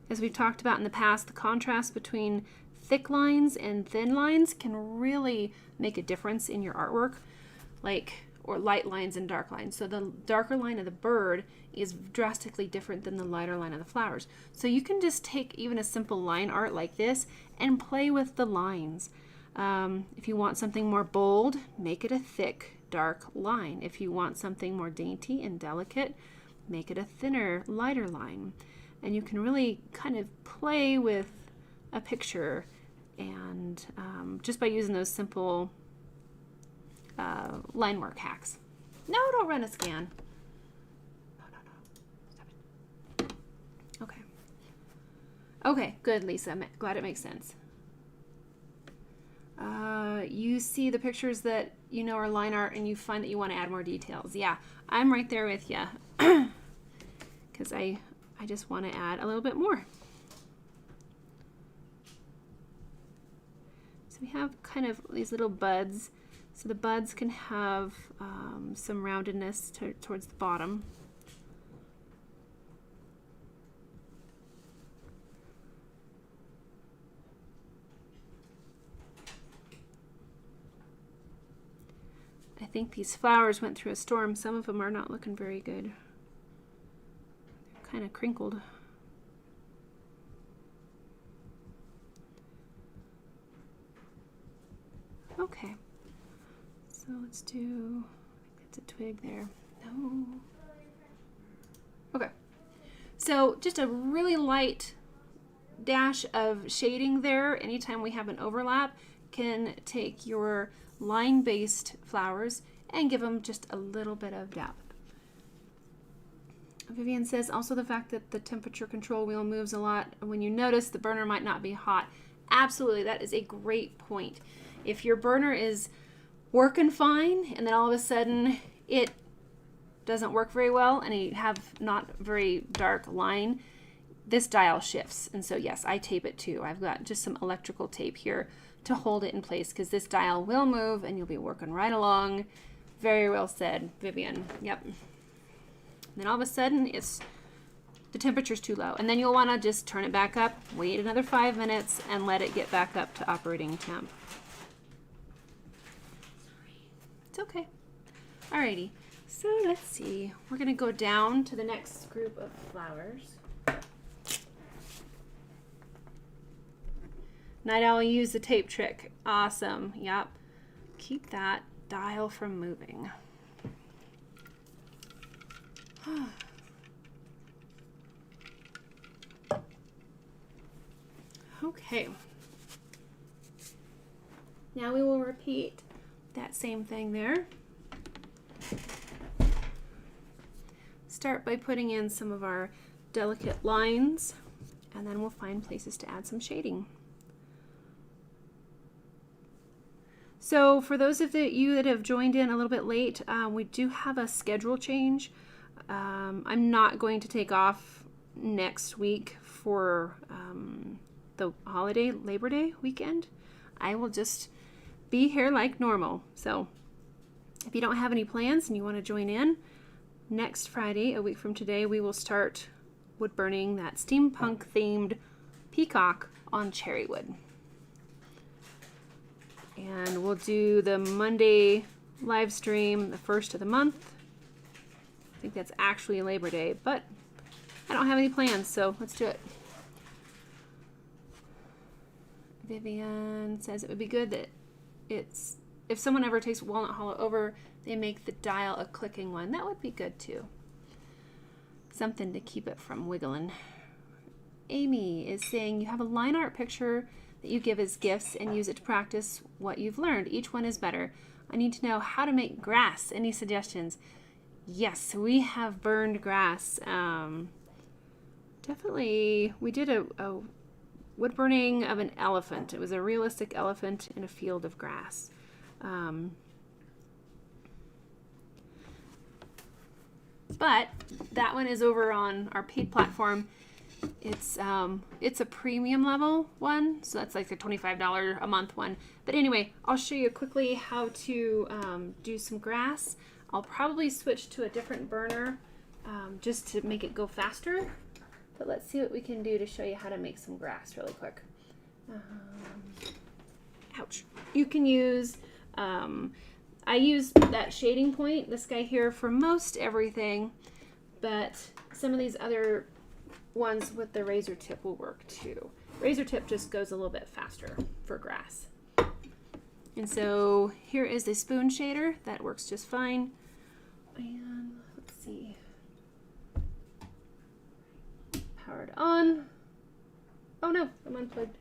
As we've talked about in the past, the contrast between thick lines and thin lines can really make a difference in your artwork, or light lines and dark lines. So the darker line of the bird is drastically different than the lighter line of the flowers. So you can just take even a simple line art like this and play with the lines. If you want something more bold, make it a thick, dark line. If you want something more dainty and delicate, make it a thinner, lighter line. And you can really kind of play with a picture, and just by using those simple line work hacks. No, don't run a scan. No. Stop it. Okay. Okay, good, Lisa. I'm glad it makes sense. You see the pictures that you know are line art and you find that you want to add more details. Yeah, I'm right there with you. Because I just want to add a little bit more. So we have kind of these little buds. So the buds can have some roundedness towards the bottom. I think these flowers went through a storm. Some of them are not looking very good. They're kind of crinkled. Okay. So let's do, I think that's a twig there. No. Okay. So just a really light dash of shading there anytime we have an overlap can take your line-based flowers and give them just a little bit of depth. Vivian says also the fact that the temperature control wheel moves a lot, when you notice the burner might not be hot. Absolutely, that is a great point. If your burner is working fine and then all of a sudden it doesn't work very well and you have not very dark line, this dial shifts. And so yes, I tape it too. I've got just some electrical tape here to hold it in place because this dial will move and you'll be working right along. Very well said, Vivian. Yep. And then all of a sudden the temperature's too low, and then you'll want to just turn it back up, wait another 5 minutes, and let it get back up to operating temp. It's okay. Alrighty, so let's see. We're gonna go down to the next group of flowers. Night Owl used the tape trick. Awesome. Yep. Keep that dial from moving. Okay. Now we will repeat that same thing there. Start by putting in some of our delicate lines, and then we'll find places to add some shading. So for those of you that have joined in a little bit late, we do have a schedule change. I'm not going to take off next week for the holiday, Labor Day weekend. I will just be here like normal. So if you don't have any plans and you want to join in, next Friday, a week from today, we will start wood burning that steampunk themed peacock on cherry wood. And we'll do the Monday live stream the first of the month. I think that's actually Labor Day, but I don't have any plans, so let's do it. Vivian says it would be good that it's, if someone ever takes Walnut Hollow over, they make the dial a clicking one. That would be good too. Something to keep it from wiggling. Amy is saying you have a line art picture that you give as gifts and use it to practice what you've learned. Each one is better. I need to know how to make grass. Any suggestions? Yes, we have burned grass. Definitely, we did a wood burning of an elephant. It was a realistic elephant in a field of grass. But that one is over on our paid platform. It's a premium level one, so that's like a $25 a month one. But anyway, I'll show you quickly how to do some grass. I'll probably switch to a different burner just to make it go faster. But let's see what we can do to show you how to make some grass really quick. Ouch. You can use, I use that shading point, this guy here, for most everything, but some of these other ones with the razor tip will work too. Razor tip just goes a little bit faster for grass. And so here is the spoon shader that works just fine. And let's see. Powered on. Oh no, I'm unplugged.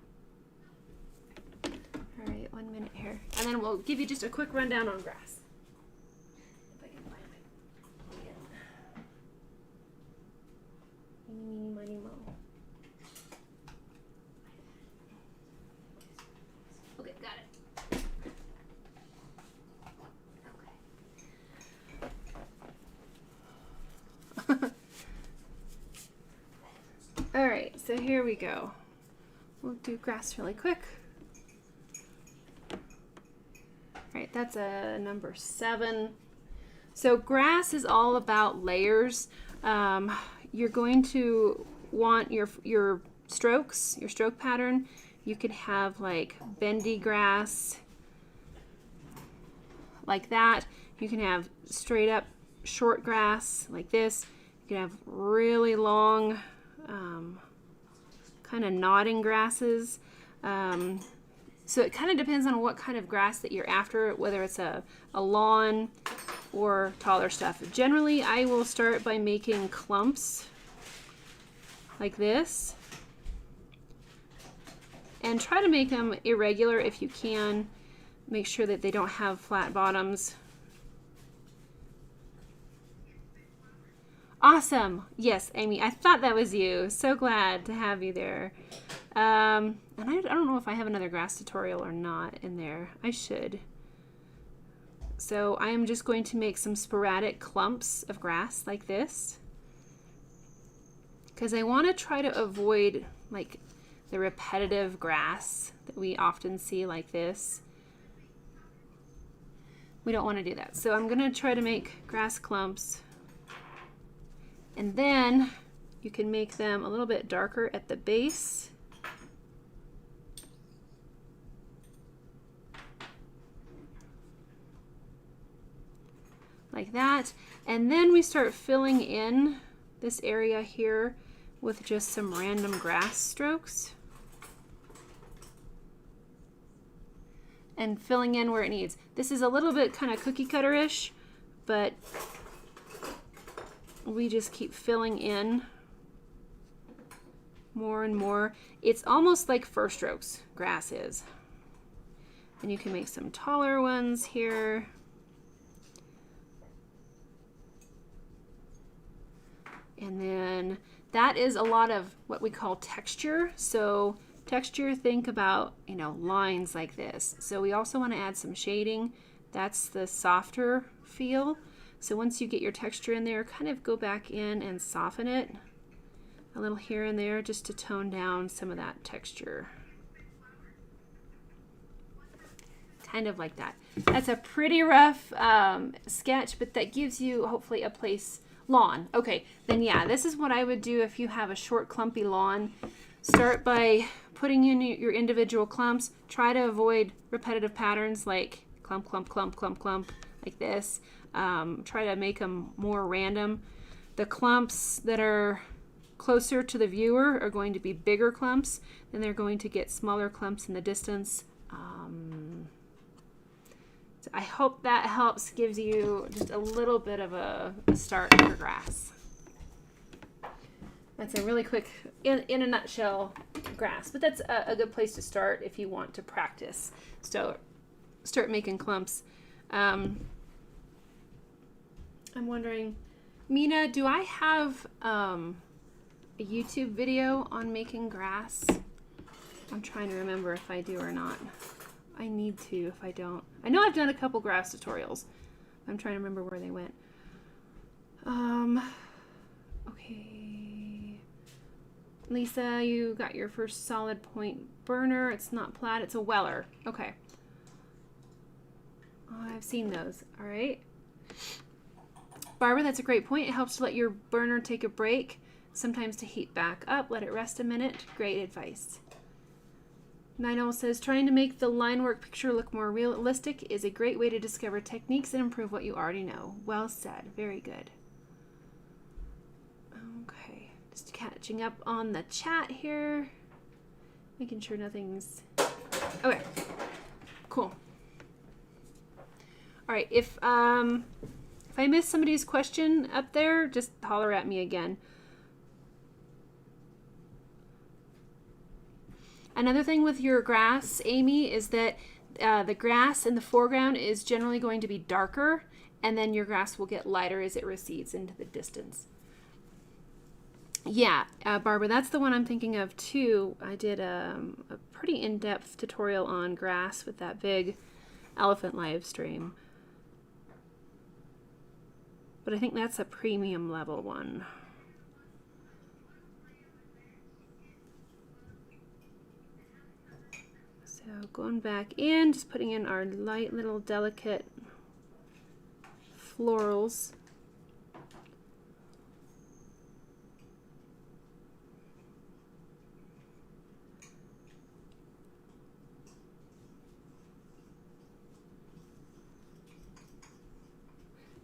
All right, 1 minute here. And then we'll give you just a quick rundown on grass. If I can find my plug. Eeny, meeny, miny, moe. Okay, got it. Okay. All right, so here we go. We'll do grass really quick. All right, that's a number 7. So grass is all about layers. You're going to want your strokes, your stroke pattern. You could have like bendy grass like that. You can have straight up short grass like this. You can have really long kind of nodding grasses. So it kind of depends on what kind of grass that you're after, whether it's a lawn or taller stuff. Generally, I will start by making clumps like this and try to make them irregular if you can. Make sure that they don't have flat bottoms. Awesome. Yes, Amy, I thought that was you. So glad to have you there. And I don't know if I have another grass tutorial or not in there. I should. So I am just going to make some sporadic clumps of grass like this, because I want to try to avoid like the repetitive grass that we often see like this. We don't want to do that. So I'm going to try to make grass clumps. And then you can make them a little bit darker at the base. Like that. And then we start filling in this area here with just some random grass strokes. And filling in where it needs. This is a little bit kind of cookie cutter-ish, but we just keep filling in more and more. It's almost like first strokes grass is. And you can make some taller ones here. And then that is a lot of what we call texture. So texture, think about, you know, lines like this. So we also want to add some shading. That's the softer feel. So once you get your texture in there, kind of go back in and soften it a little here and there just to tone down some of that texture. Kind of like that. That's a pretty rough sketch, but that gives you hopefully a place. Lawn. Okay, then yeah, this is what I would do if you have a short clumpy lawn. Start by putting in your individual clumps. Try to avoid repetitive patterns like clump, clump, clump, clump, clump, like this. Try to make them more random. The clumps that are closer to the viewer are going to be bigger clumps, and they're going to get smaller clumps in the distance. So I hope that helps, gives you just a little bit of a start for grass. That's a really quick, in a nutshell, grass. But that's a good place to start if you want to practice. So start making clumps. I'm wondering, Mina, do I have a YouTube video on making grass? I'm trying to remember if I do or not. I need to if I don't. I know I've done a couple grass tutorials. I'm trying to remember where they went. Okay. Lisa, you got your first solid point burner. It's not plaid, it's a Weller. Okay. Oh, I've seen those. All right. Barbara, that's a great point. It helps to let your burner take a break, sometimes to heat back up. Let it rest a minute. Great advice. Ninol says, trying to make the line work picture look more realistic is a great way to discover techniques and improve what you already know. Well said. Very good. Okay. Just catching up on the chat here. Making sure nothing's... Okay. Cool. All right. If I missed somebody's question up there, just holler at me again. Another thing with your grass, Amy, is that the grass in the foreground is generally going to be darker, and then your grass will get lighter as it recedes into the distance. Yeah, Barbara, that's the one I'm thinking of too. I did a pretty in-depth tutorial on grass with that big elephant live stream. But I think that's a premium level one. So going back in, just putting in our light little delicate florals.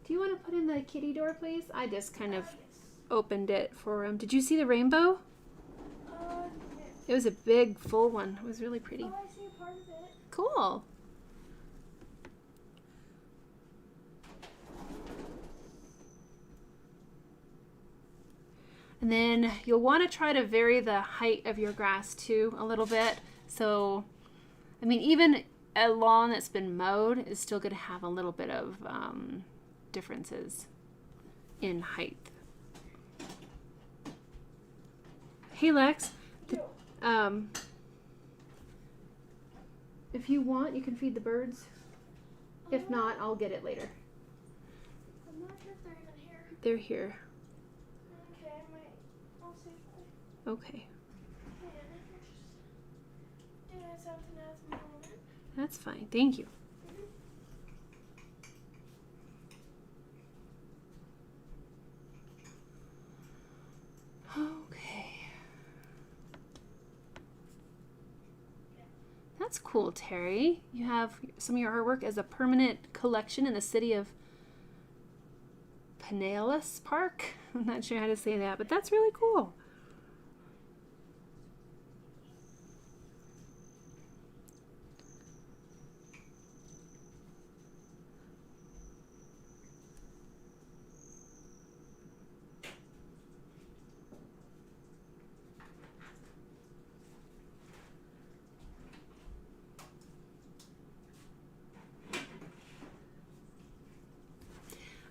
Do you want to put in the kitty door, please? I just kind of opened it for him. Did you see the rainbow? It was a big, full one. It was really pretty. Oh, I see a part of it. Cool. And then you'll want to try to vary the height of your grass too a little bit. So, I mean, even a lawn that's been mowed is still going to have a little bit of differences in height. Hey, Lex. If you want, you can feed the birds. If not, I'll get it later. I'm not sure if they're even here. They're here. Okay, I'll see if I Okay. can. If you're just doing something at the moment. That's fine. Thank you. Okay. That's cool, Terry. You have some of your artwork as a permanent collection in the city of Pinellas Park. I'm not sure how to say that, but that's really cool.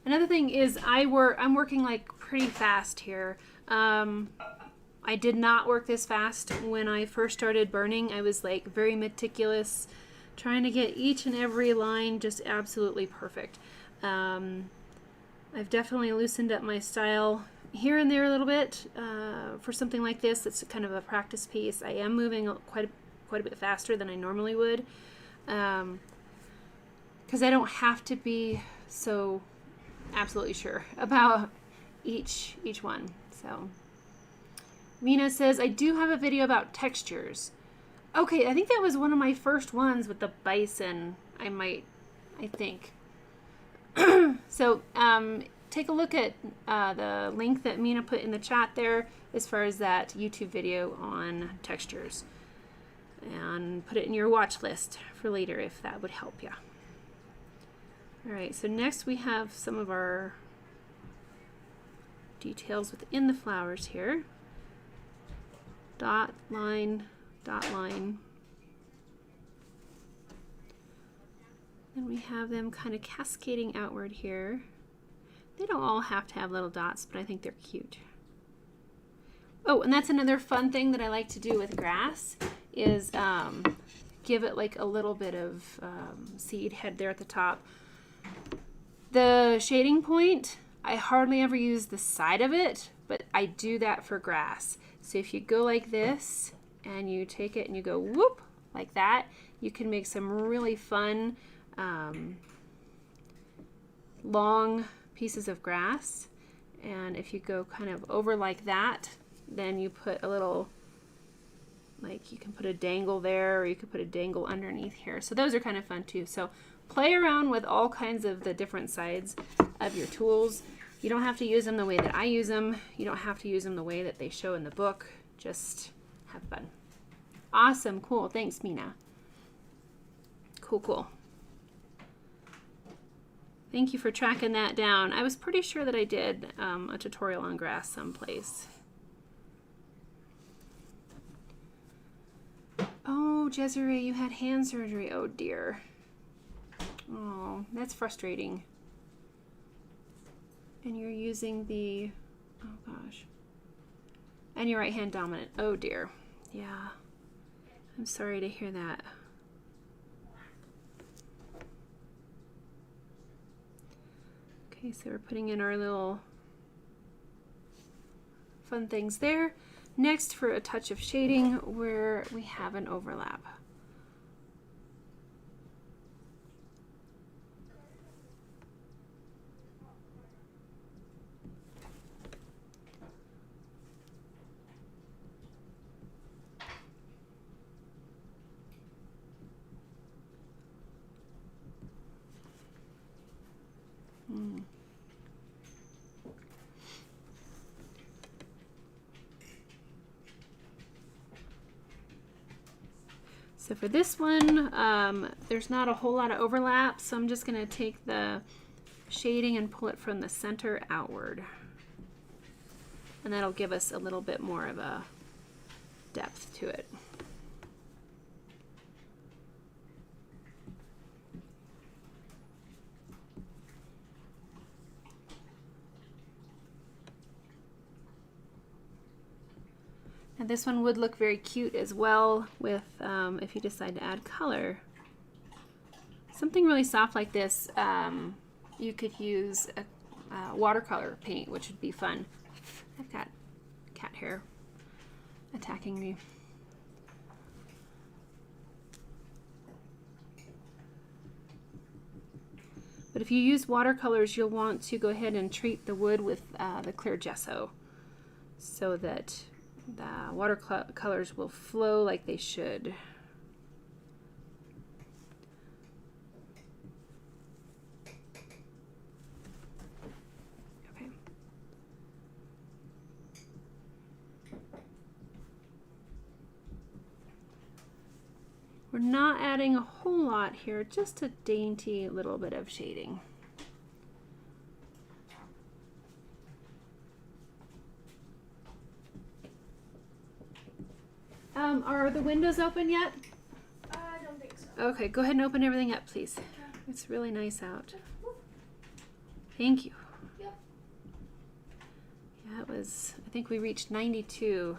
Another thing is I'm working like pretty fast here. I did not work this fast when I first started burning. I was like very meticulous, trying to get each and every line just absolutely perfect. I've definitely loosened up my style here and there a little bit for something like this. It's kind of a practice piece. I am moving quite a bit faster than I normally would, because I don't have to be so absolutely sure about each one. So Mina says, I do have a video about textures. Okay, I think that was one of my first ones with the bison. I think. So take a look at the link that Mina put in the chat there as far as that YouTube video on textures, and put it in your watch list for later if that would help you. All right, so next we have some of our details within the flowers here. Dot line, dot line. And we have them kind of cascading outward here. They don't all have to have little dots, but I think they're cute. Oh, and that's another fun thing that I like to do with grass is give it like a little bit of seed head there at the top. The shading point, I hardly ever use the side of it, but I do that for grass. So if you go like this and you take it and you go whoop like that, you can make some really fun long pieces of grass. And if you go kind of over like that, then you put a little, like you can put a dangle there, or you could put a dangle underneath here. So those are kind of fun too. So play around with all kinds of the different sides of your tools. You don't have to use them the way that I use them. You don't have to use them the way that they show in the book. Just have fun. Awesome, cool. Thanks, Mina. Cool, cool. Thank you for tracking that down. I was pretty sure that I did a tutorial on grass someplace. Oh, Desiree, you had hand surgery. Oh, dear. Oh, that's frustrating. And you're using the, oh gosh. And you're right hand dominant. Oh, dear. Yeah. I'm sorry to hear that. Okay, so we're putting in our little fun things there. Next, for a touch of shading where we have an overlap. So for this one, there's not a whole lot of overlap, so I'm just going to take the shading and pull it from the center outward. And that'll give us a little bit more of a depth to it. And this one would look very cute as well with if you decide to add color. Something really soft like this, you could use a watercolor paint, which would be fun. I've got cat hair attacking me. But if you use watercolors, you'll want to go ahead and treat the wood with the clear gesso so that the watercolors will flow like they should. Okay. We're not adding a whole lot here, just a dainty little bit of shading. Are the windows open yet? I don't think so. Okay, go ahead and open everything up, please. Okay. It's really nice out. Thank you. Yep. Yeah, it was, I think we reached 92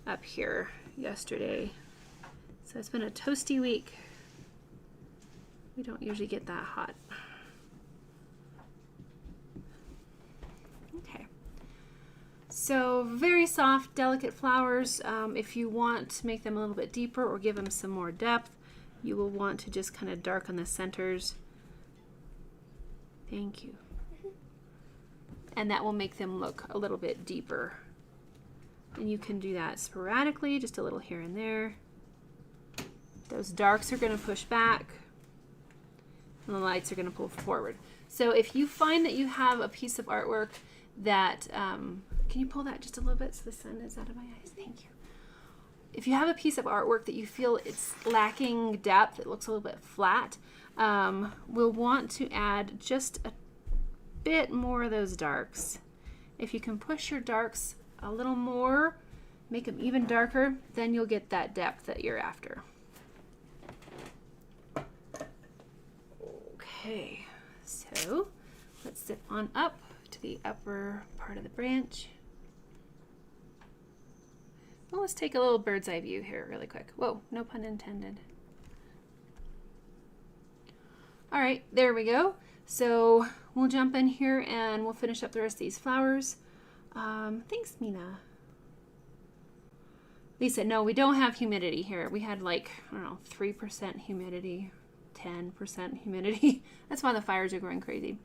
up here yesterday. So it's been a toasty week. We don't usually get that hot. Okay. So very soft, delicate flowers. If you want to make them a little bit deeper or give them some more depth, you will want to just kind of darken the centers. Thank you. And that will make them look a little bit deeper. And you can do that sporadically, just a little here and there. Those darks are going to push back, and the lights are going to pull forward. So if you find that you have a piece of artwork that, can you pull that just a little bit so the sun is out of my eyes? Thank you. if you have a piece of artwork that you feel it's lacking depth, it looks a little bit flat, we'll want to add just a bit more of those darks. If you can push your darks a little more, make them even darker, then you'll get that depth that you're after. Okay, so let's zip on up to the upper part of the branch. Well, let's take a little bird's eye view here really quick. Whoa, no pun intended. All right, there we go. So we'll jump in here and we'll finish up the rest of these flowers. Thanks, Mina. Lisa, no, we don't have humidity here. We had like, I don't know, 3% humidity, 10% humidity. That's why the fires are going crazy.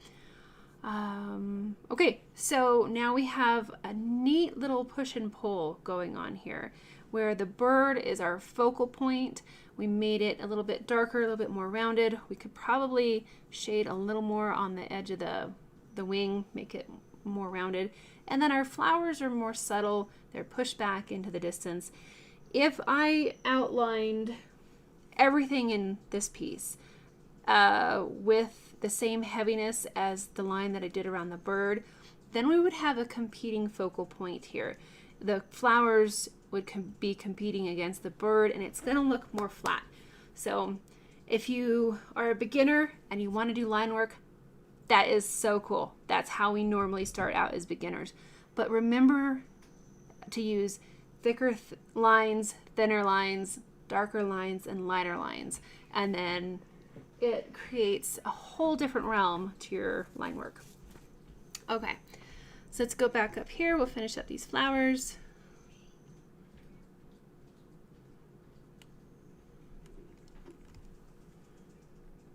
Okay, so now we have a neat little push and pull going on here where the bird is our focal point. We made it a little bit darker, a little bit more rounded. We could probably shade a little more on the edge of the wing, make it more rounded. And then our flowers are more subtle. They're pushed back into the distance. If I outlined everything in this piece with the same heaviness as the line that I did around the bird, then we would have a competing focal point here. The flowers would be competing against the bird and it's going to look more flat. So if you are a beginner and you want to do line work, that is so cool. That's how we normally start out as beginners. But remember to use thicker lines, thinner lines, darker lines, and lighter lines. And then it creates a whole different realm to your line work. Okay, so let's go back up here. We'll finish up these flowers.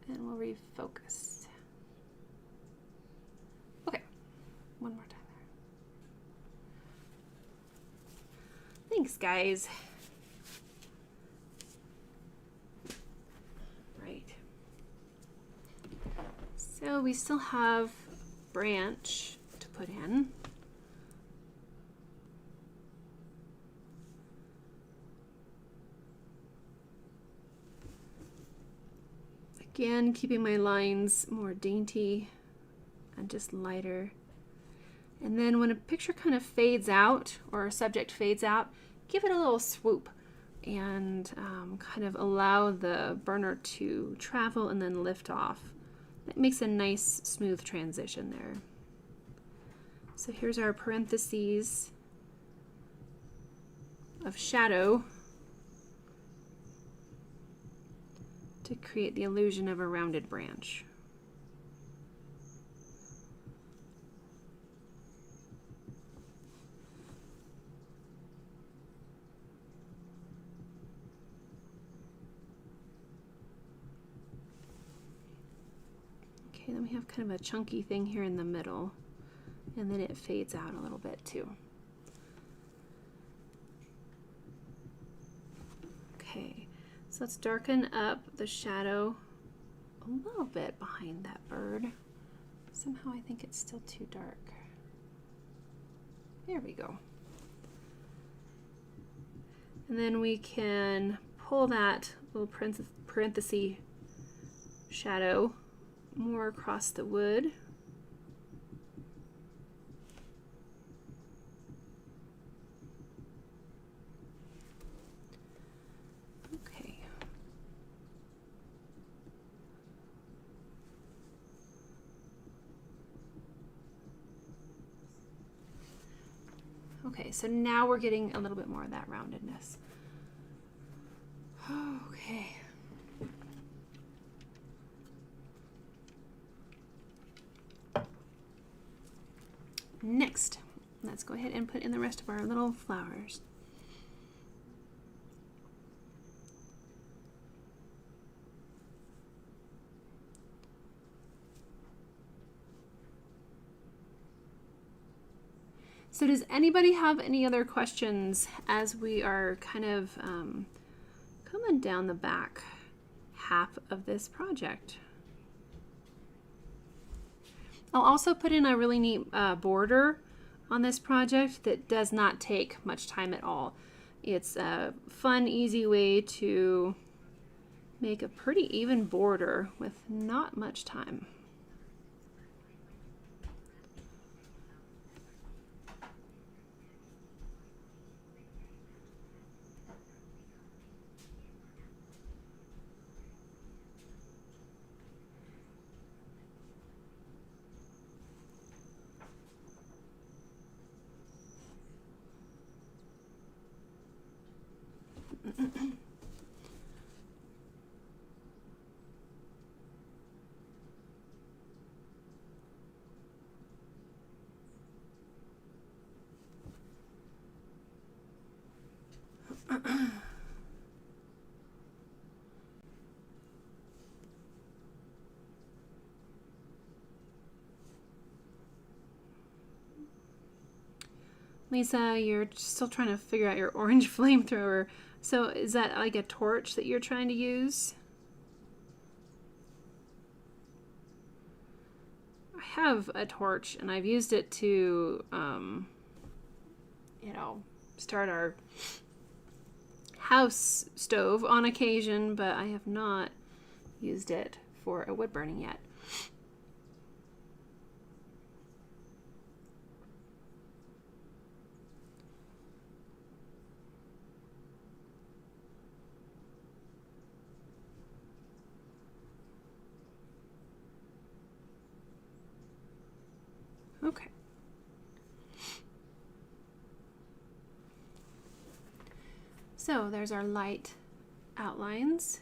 And we'll refocus. Okay, one more time there. Thanks, guys. Right. So we still have branch to put in. Again, keeping my lines more dainty and just lighter. And then when a picture kind of fades out or a subject fades out, give it a little swoop and kind of allow the burner to travel and then lift off. That makes a nice smooth transition there. So here's our parentheses of shadow to create the illusion of a rounded branch. Okay, then we have kind of a chunky thing here in the middle, and then it fades out a little bit too. Okay, so let's darken up the shadow a little bit behind that bird. Somehow I think it's still too dark. There we go. And then we can pull that little parenthesis shadow more across the wood. Okay. Okay, so now we're getting a little bit more of that roundedness. Okay. Next, let's go ahead and put in the rest of our little flowers. So does anybody have any other questions as we are kind of coming down the back half of this project? I'll also put in a really neat border on this project that does not take much time at all. It's a fun, easy way to make a pretty even border with not much time. Lisa, you're still trying to figure out your orange flamethrower. So is that like a torch that you're trying to use? I have a torch and I've used it to, you know, start our house stove on occasion, but I have not used it for a wood burning yet. Okay. So there's our light outlines.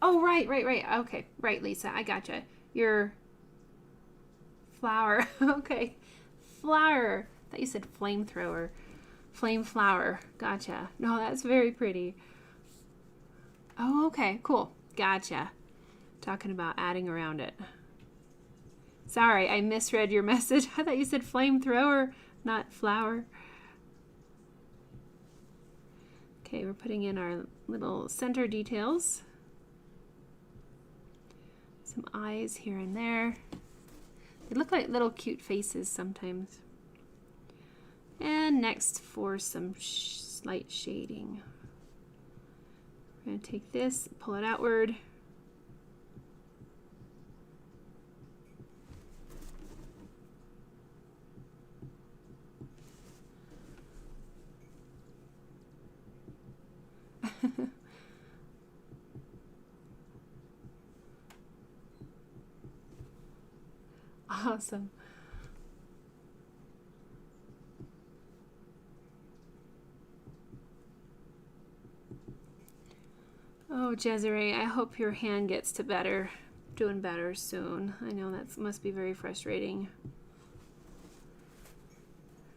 Oh, right. Okay, right, Lisa, I gotcha. Your flower. Okay, flower. I thought you said flamethrower. Flame flower. Gotcha. No, that's very pretty. Oh, okay, cool. Gotcha. Talking about adding around it. Sorry, I misread your message. I thought you said flamethrower, not flower. Okay, we're putting in our little center details. Some eyes here and there. They look like little cute faces sometimes. And next for some slight shading. We're going to take this, pull it outward. Awesome. Oh, Desiree, I hope your hand gets to doing better soon. I know that must be very frustrating.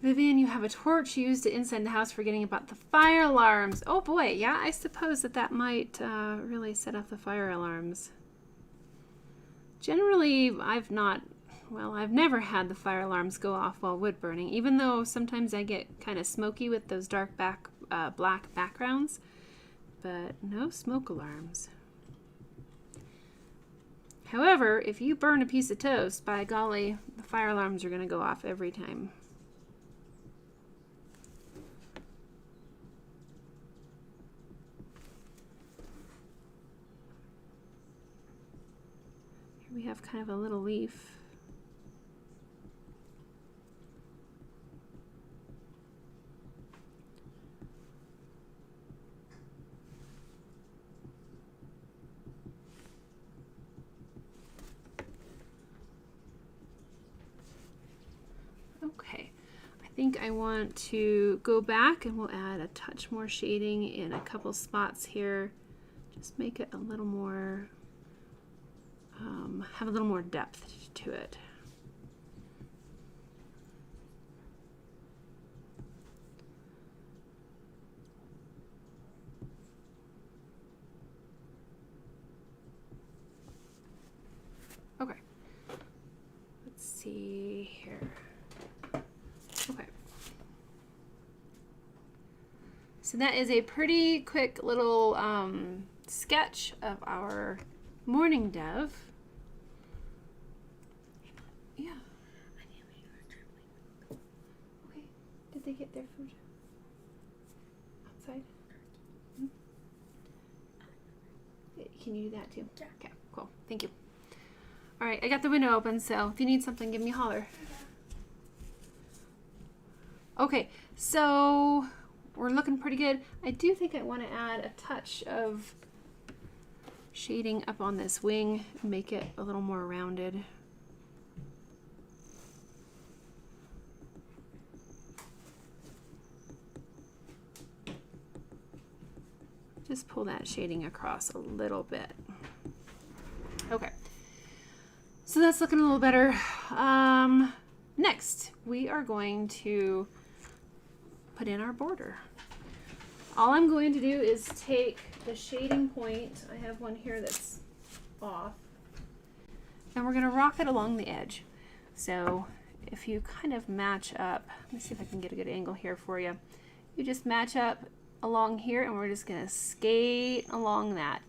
Vivian, you have a torch used inside the house, forgetting about the fire alarms. Oh boy, yeah, I suppose that might really set off the fire alarms. Generally, I've never had the fire alarms go off while wood burning, even though sometimes I get kind of smoky with those dark black backgrounds, but no smoke alarms. However, if you burn a piece of toast, by golly, the fire alarms are going to go off every time. Here we have kind of a little leaf. Okay, I think I want to go back and we'll add a touch more shading in a couple spots here. Just make it a little more, have a little more depth to it. Okay, let's see here. Okay, so that is a pretty quick little sketch of our Mourning Dove. Yeah. Okay, did they get their food? you do that too? Yeah. Okay, cool. Thank you. All right, I got the window open, so if you need something, give me a holler. Okay, so we're looking pretty good. I do think I want to add a touch of shading up on this wing, make it a little more rounded. Just pull that shading across a little bit. Okay, so that's looking a little better. Next, we are going to put in our border. All I'm going to do is take the shading point, I have one here that's off, and we're going to rock it along the edge. So if you kind of match up, let me see if I can get a good angle here for you. You just match up along here, and we're just going to skate along that,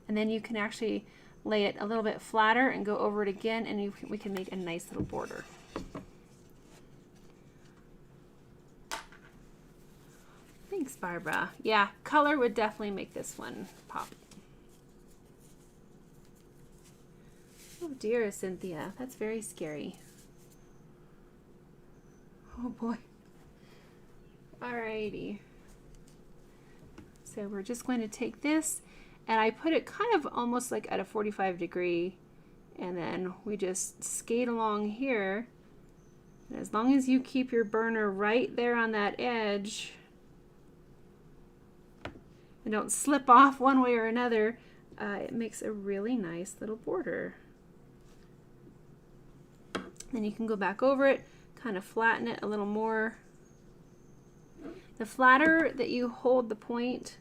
and then you can actually lay it a little bit flatter and go over it again, and we can make a nice little border. Thanks, Barbara. Yeah, color would definitely make this one pop. Oh dear, Cynthia, that's very scary. Oh boy. Alrighty. So we're just going to take this, and I put it kind of almost like at a 45-degree, and then we just skate along here. And as long as you keep your burner right there on that edge and don't slip off one way or another, it makes a really nice little border. Then you can go back over it, kind of flatten it a little more. The flatter that you hold the point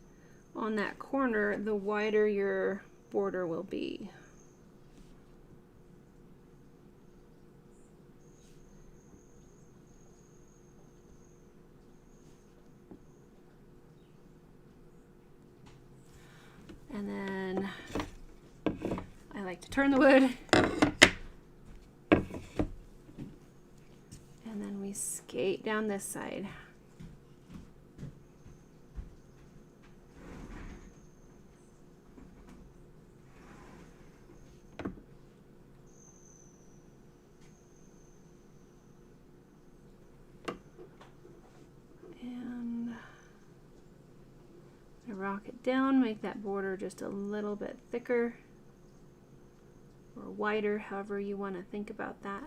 on that corner, the wider your border will be. And then I like to turn the wood. And then we skate down this side. And I rock it down, make that border just a little bit thicker or wider, however you want to think about that.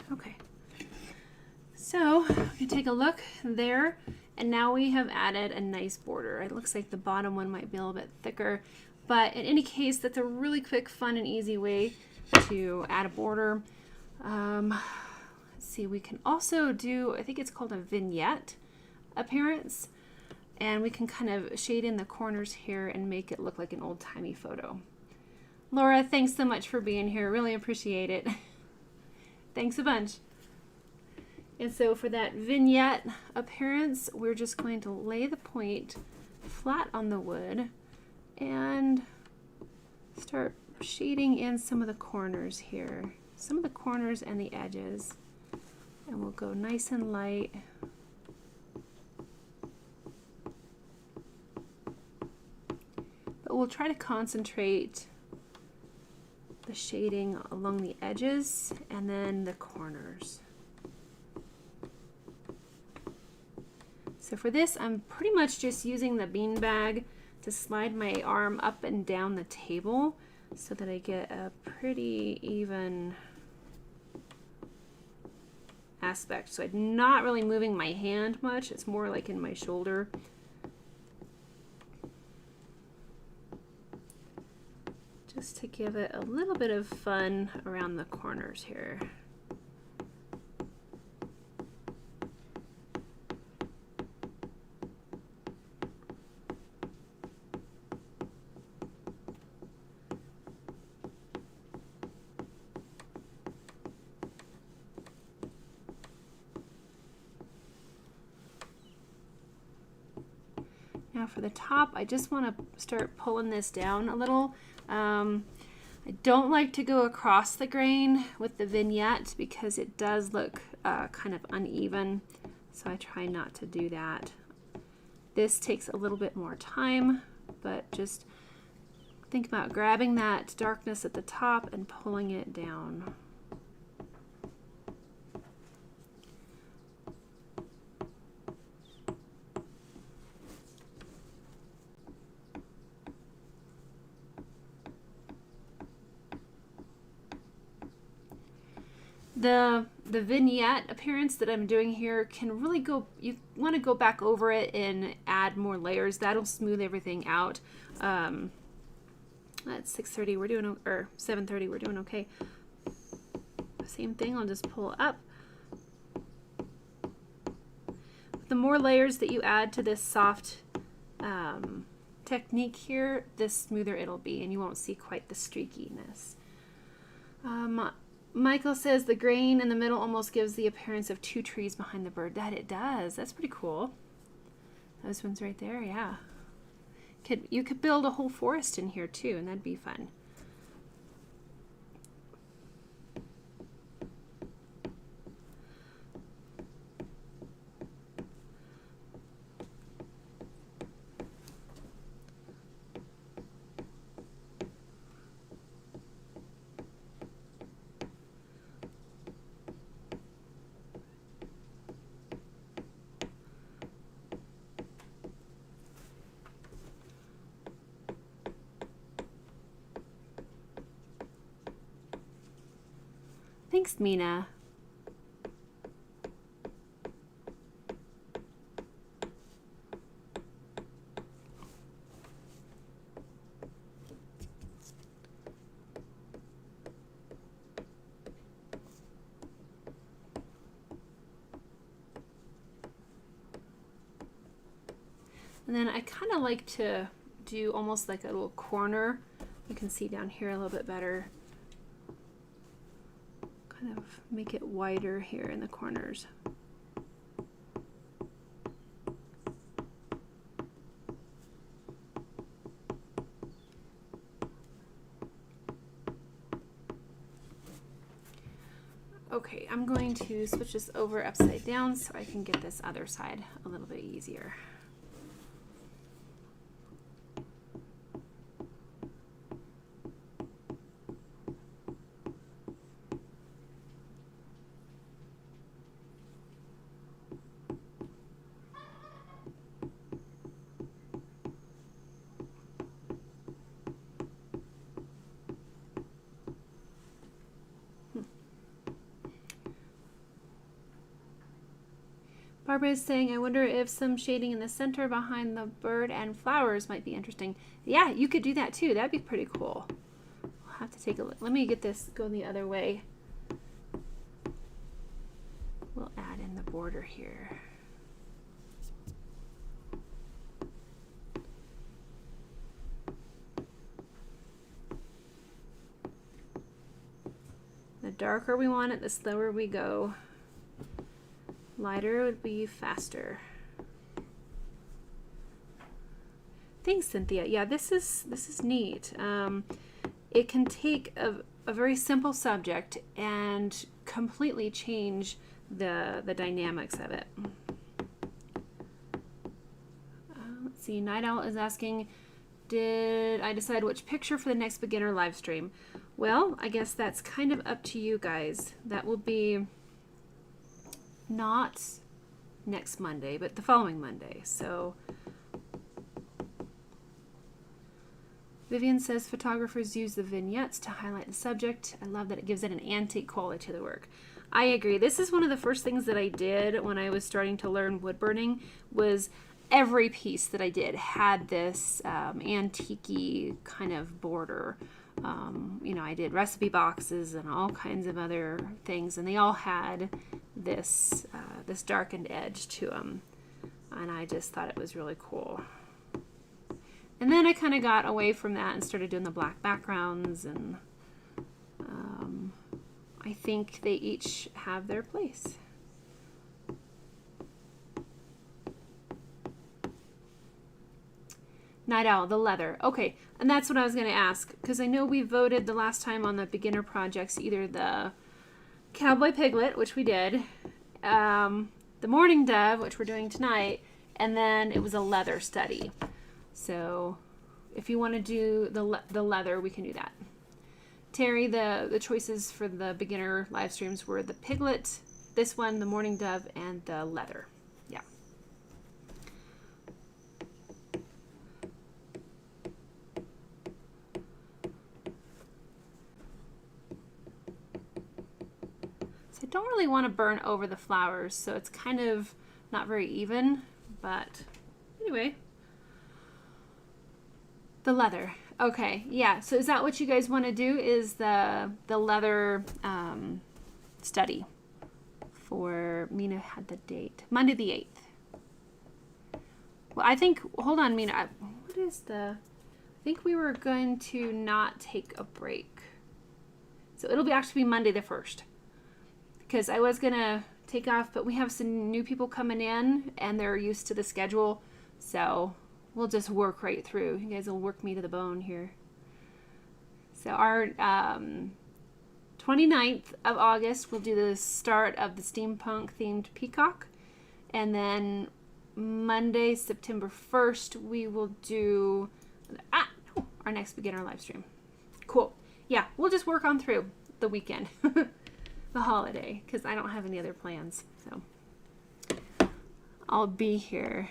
Okay, so you take a look there, and now we have added a nice border. It looks like the bottom one might be a little bit thicker, but in any case, that's a really quick, fun, and easy way to add a border. Let's see, we can also do, I think it's called a vignette appearance, and we can kind of shade in the corners here and make it look like an old-timey photo. Laura, thanks so much for being here. Really appreciate it. Thanks a bunch. And so for that vignette appearance, we're just going to lay the point flat on the wood and start shading in some of the corners here. Some of the corners and the edges. And we'll go nice and light. But we'll try to concentrate the shading along the edges and then the corners. So for this, I'm pretty much just using the beanbag to slide my arm up and down the table so that I get a pretty even aspect. So I'm not really moving my hand much, it's more like in my shoulder. Just to give it a little bit of fun around the corners here. Now for the top, I just want to start pulling this down a little. I don't like to go across the grain with the vignette because it does look kind of uneven, so I try not to do that. This takes a little bit more time, but just think about grabbing that darkness at the top and pulling it down. The vignette appearance that I'm doing here can really go, you want to go back over it and add more layers. That'll smooth everything out. At 6:30 we're doing, or 7:30 we're doing okay. Same thing, I'll just pull up. The more layers that you add to this soft technique here, the smoother it'll be, and you won't see quite the streakiness. Michael says the grain in the middle almost gives the appearance of two trees behind the bird. That it does. That's pretty cool. Those ones right there, yeah. You could build a whole forest in here too, and that'd be fun. Thanks, Mina. And then I kind of like to do almost like a little corner. You can see down here a little bit better. Kind of make it wider here in the corners. Okay, I'm going to switch this over upside down so I can get this other side a little bit easier. Barbara is saying, I wonder if some shading in the center behind the bird and flowers might be interesting. Yeah, you could do that too. That'd be pretty cool. I'll have to take a look. Let me get this going the other way. We'll add in the border here. The darker we want it, the slower we go. Lighter would be faster. Thanks, Cynthia. Yeah, this is neat. It can take a very simple subject and completely change the dynamics of it. Let's see. Night Owl is asking, did I decide which picture for the next beginner live stream? Well, I guess that's kind of up to you guys. That will be not next Monday, but the following Monday. So Vivian says photographers use the vignettes to highlight the subject. I love that it gives it an antique quality to the work. I agree. This is one of the first things that I did when I was starting to learn woodburning. Was every piece that I did had this antique-y kind of border. You know, I did recipe boxes and all kinds of other things, and they all had this this darkened edge to them, and I just thought it was really cool. And then I kind of got away from that and started doing the black backgrounds, and I think they each have their place. Night Owl, the leather. Okay, and that's what I was going to ask, because I know we voted the last time on the beginner projects, either the Cowboy Piglet, which we did, the Mourning Dove, which we're doing tonight, and then it was a leather study. So if you want to do the leather, we can do that. Terry, the choices for the beginner live streams were the Piglet, this one, the Mourning Dove, and the leather. Yeah. So I don't really want to burn over the flowers, so it's kind of not very even, but anyway. The leather. Okay, yeah. So is that what you guys want to do, is the leather study for, Mina had the date, Monday the 8th. Well, I think, hold on, Mina, what is I think we were going to not take a break. So it'll actually be Monday the 1st. Because I was going to take off, but we have some new people coming in, and they're used to the schedule. So we'll just work right through. You guys will work me to the bone here. So our 29th of August, we'll do the start of the steampunk themed peacock. And then Monday, September 1st, we will do our next beginner live stream. Cool. Yeah, we'll just work on through the weekend, the holiday, because I don't have any other plans. So I'll be here.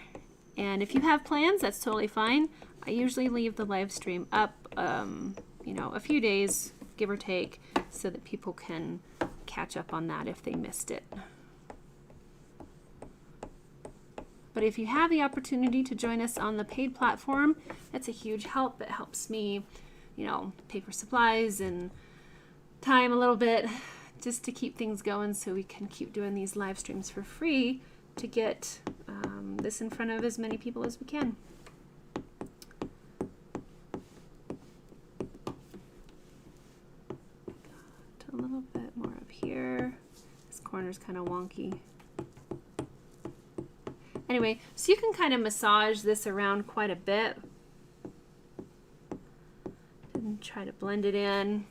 And if you have plans, that's totally fine. I usually leave the live stream up, a few days, give or take, so that people can catch up on that if they missed it. But if you have the opportunity to join us on the paid platform, that's a huge help. It helps me, pay for supplies and time a little bit, just to keep things going so we can keep doing these live streams for free to get this in front of as many people as we can. Got a little bit more up here. This corner's kind of wonky. Anyway, so you can kind of massage this around quite a bit and try to blend it in.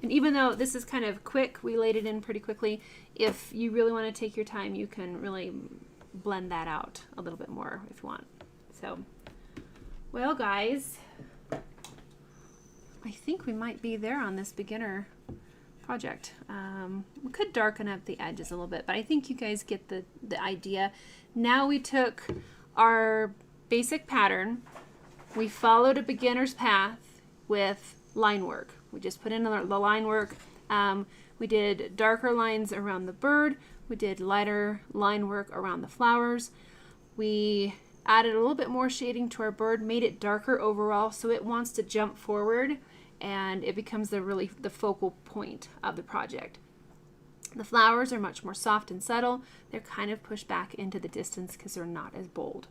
And even though this is kind of quick, we laid it in pretty quickly, if you really want to take your time, you can really blend that out a little bit more if you want. So, well guys, I think we might be there on this beginner project. We could darken up the edges a little bit, but I think you guys get the idea. Now we took our basic pattern, we followed a beginner's path with line work. We just put in the line work. We did darker lines around the bird. We did lighter line work around the flowers. We added a little bit more shading to our bird, made it darker overall so it wants to jump forward and it becomes the focal point of the project. The flowers are much more soft and subtle. They're kind of pushed back into the distance because they're not as bold.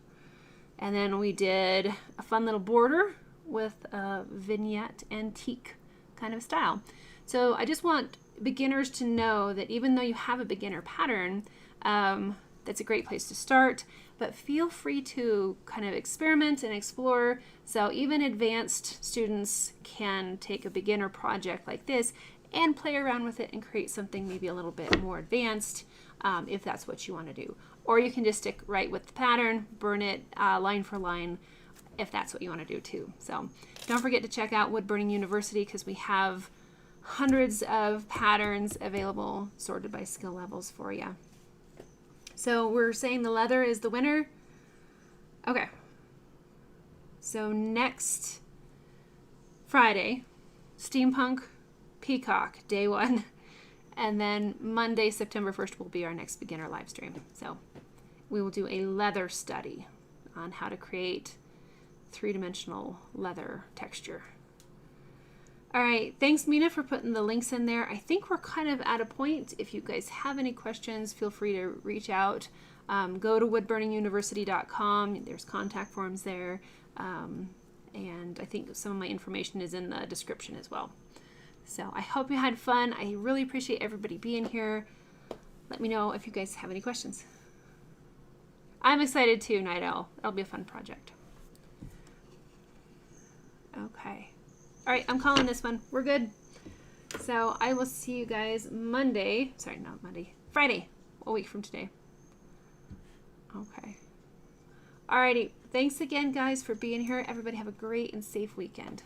And then we did a fun little border with a vignette antique kind of style. So I just want beginners to know that even though you have a beginner pattern, that's a great place to start, but feel free to kind of experiment and explore. So even advanced students can take a beginner project like this and play around with it and create something maybe a little bit more advanced, if that's what you want to do. Or you can just stick right with the pattern, burn it line for line, if that's what you want to do too. So don't forget to check out Woodburning University, because we have hundreds of patterns available sorted by skill levels for you. So we're saying the leather is the winner. Okay. So next Friday, Steampunk Peacock, day 1. And then Monday, September 1st will be our next beginner live stream. So we will do a leather study on how to create three-dimensional leather texture. All right, thanks Mina for putting the links in there. I think we're kind of at a point. If you guys have any questions, feel free to reach out. Go to woodburninguniversity.com. There's contact forms there. And I think some of my information is in the description as well. So I hope you had fun. I really appreciate everybody being here. Let me know if you guys have any questions. I'm excited too, Night Owl. That'll be a fun project. Okay. All right, I'm calling this one. We're good. So I will see you guys Monday. Sorry, not Monday. Friday, a week from today. Okay. Alrighty. Thanks again, guys, for being here. Everybody have a great and safe weekend.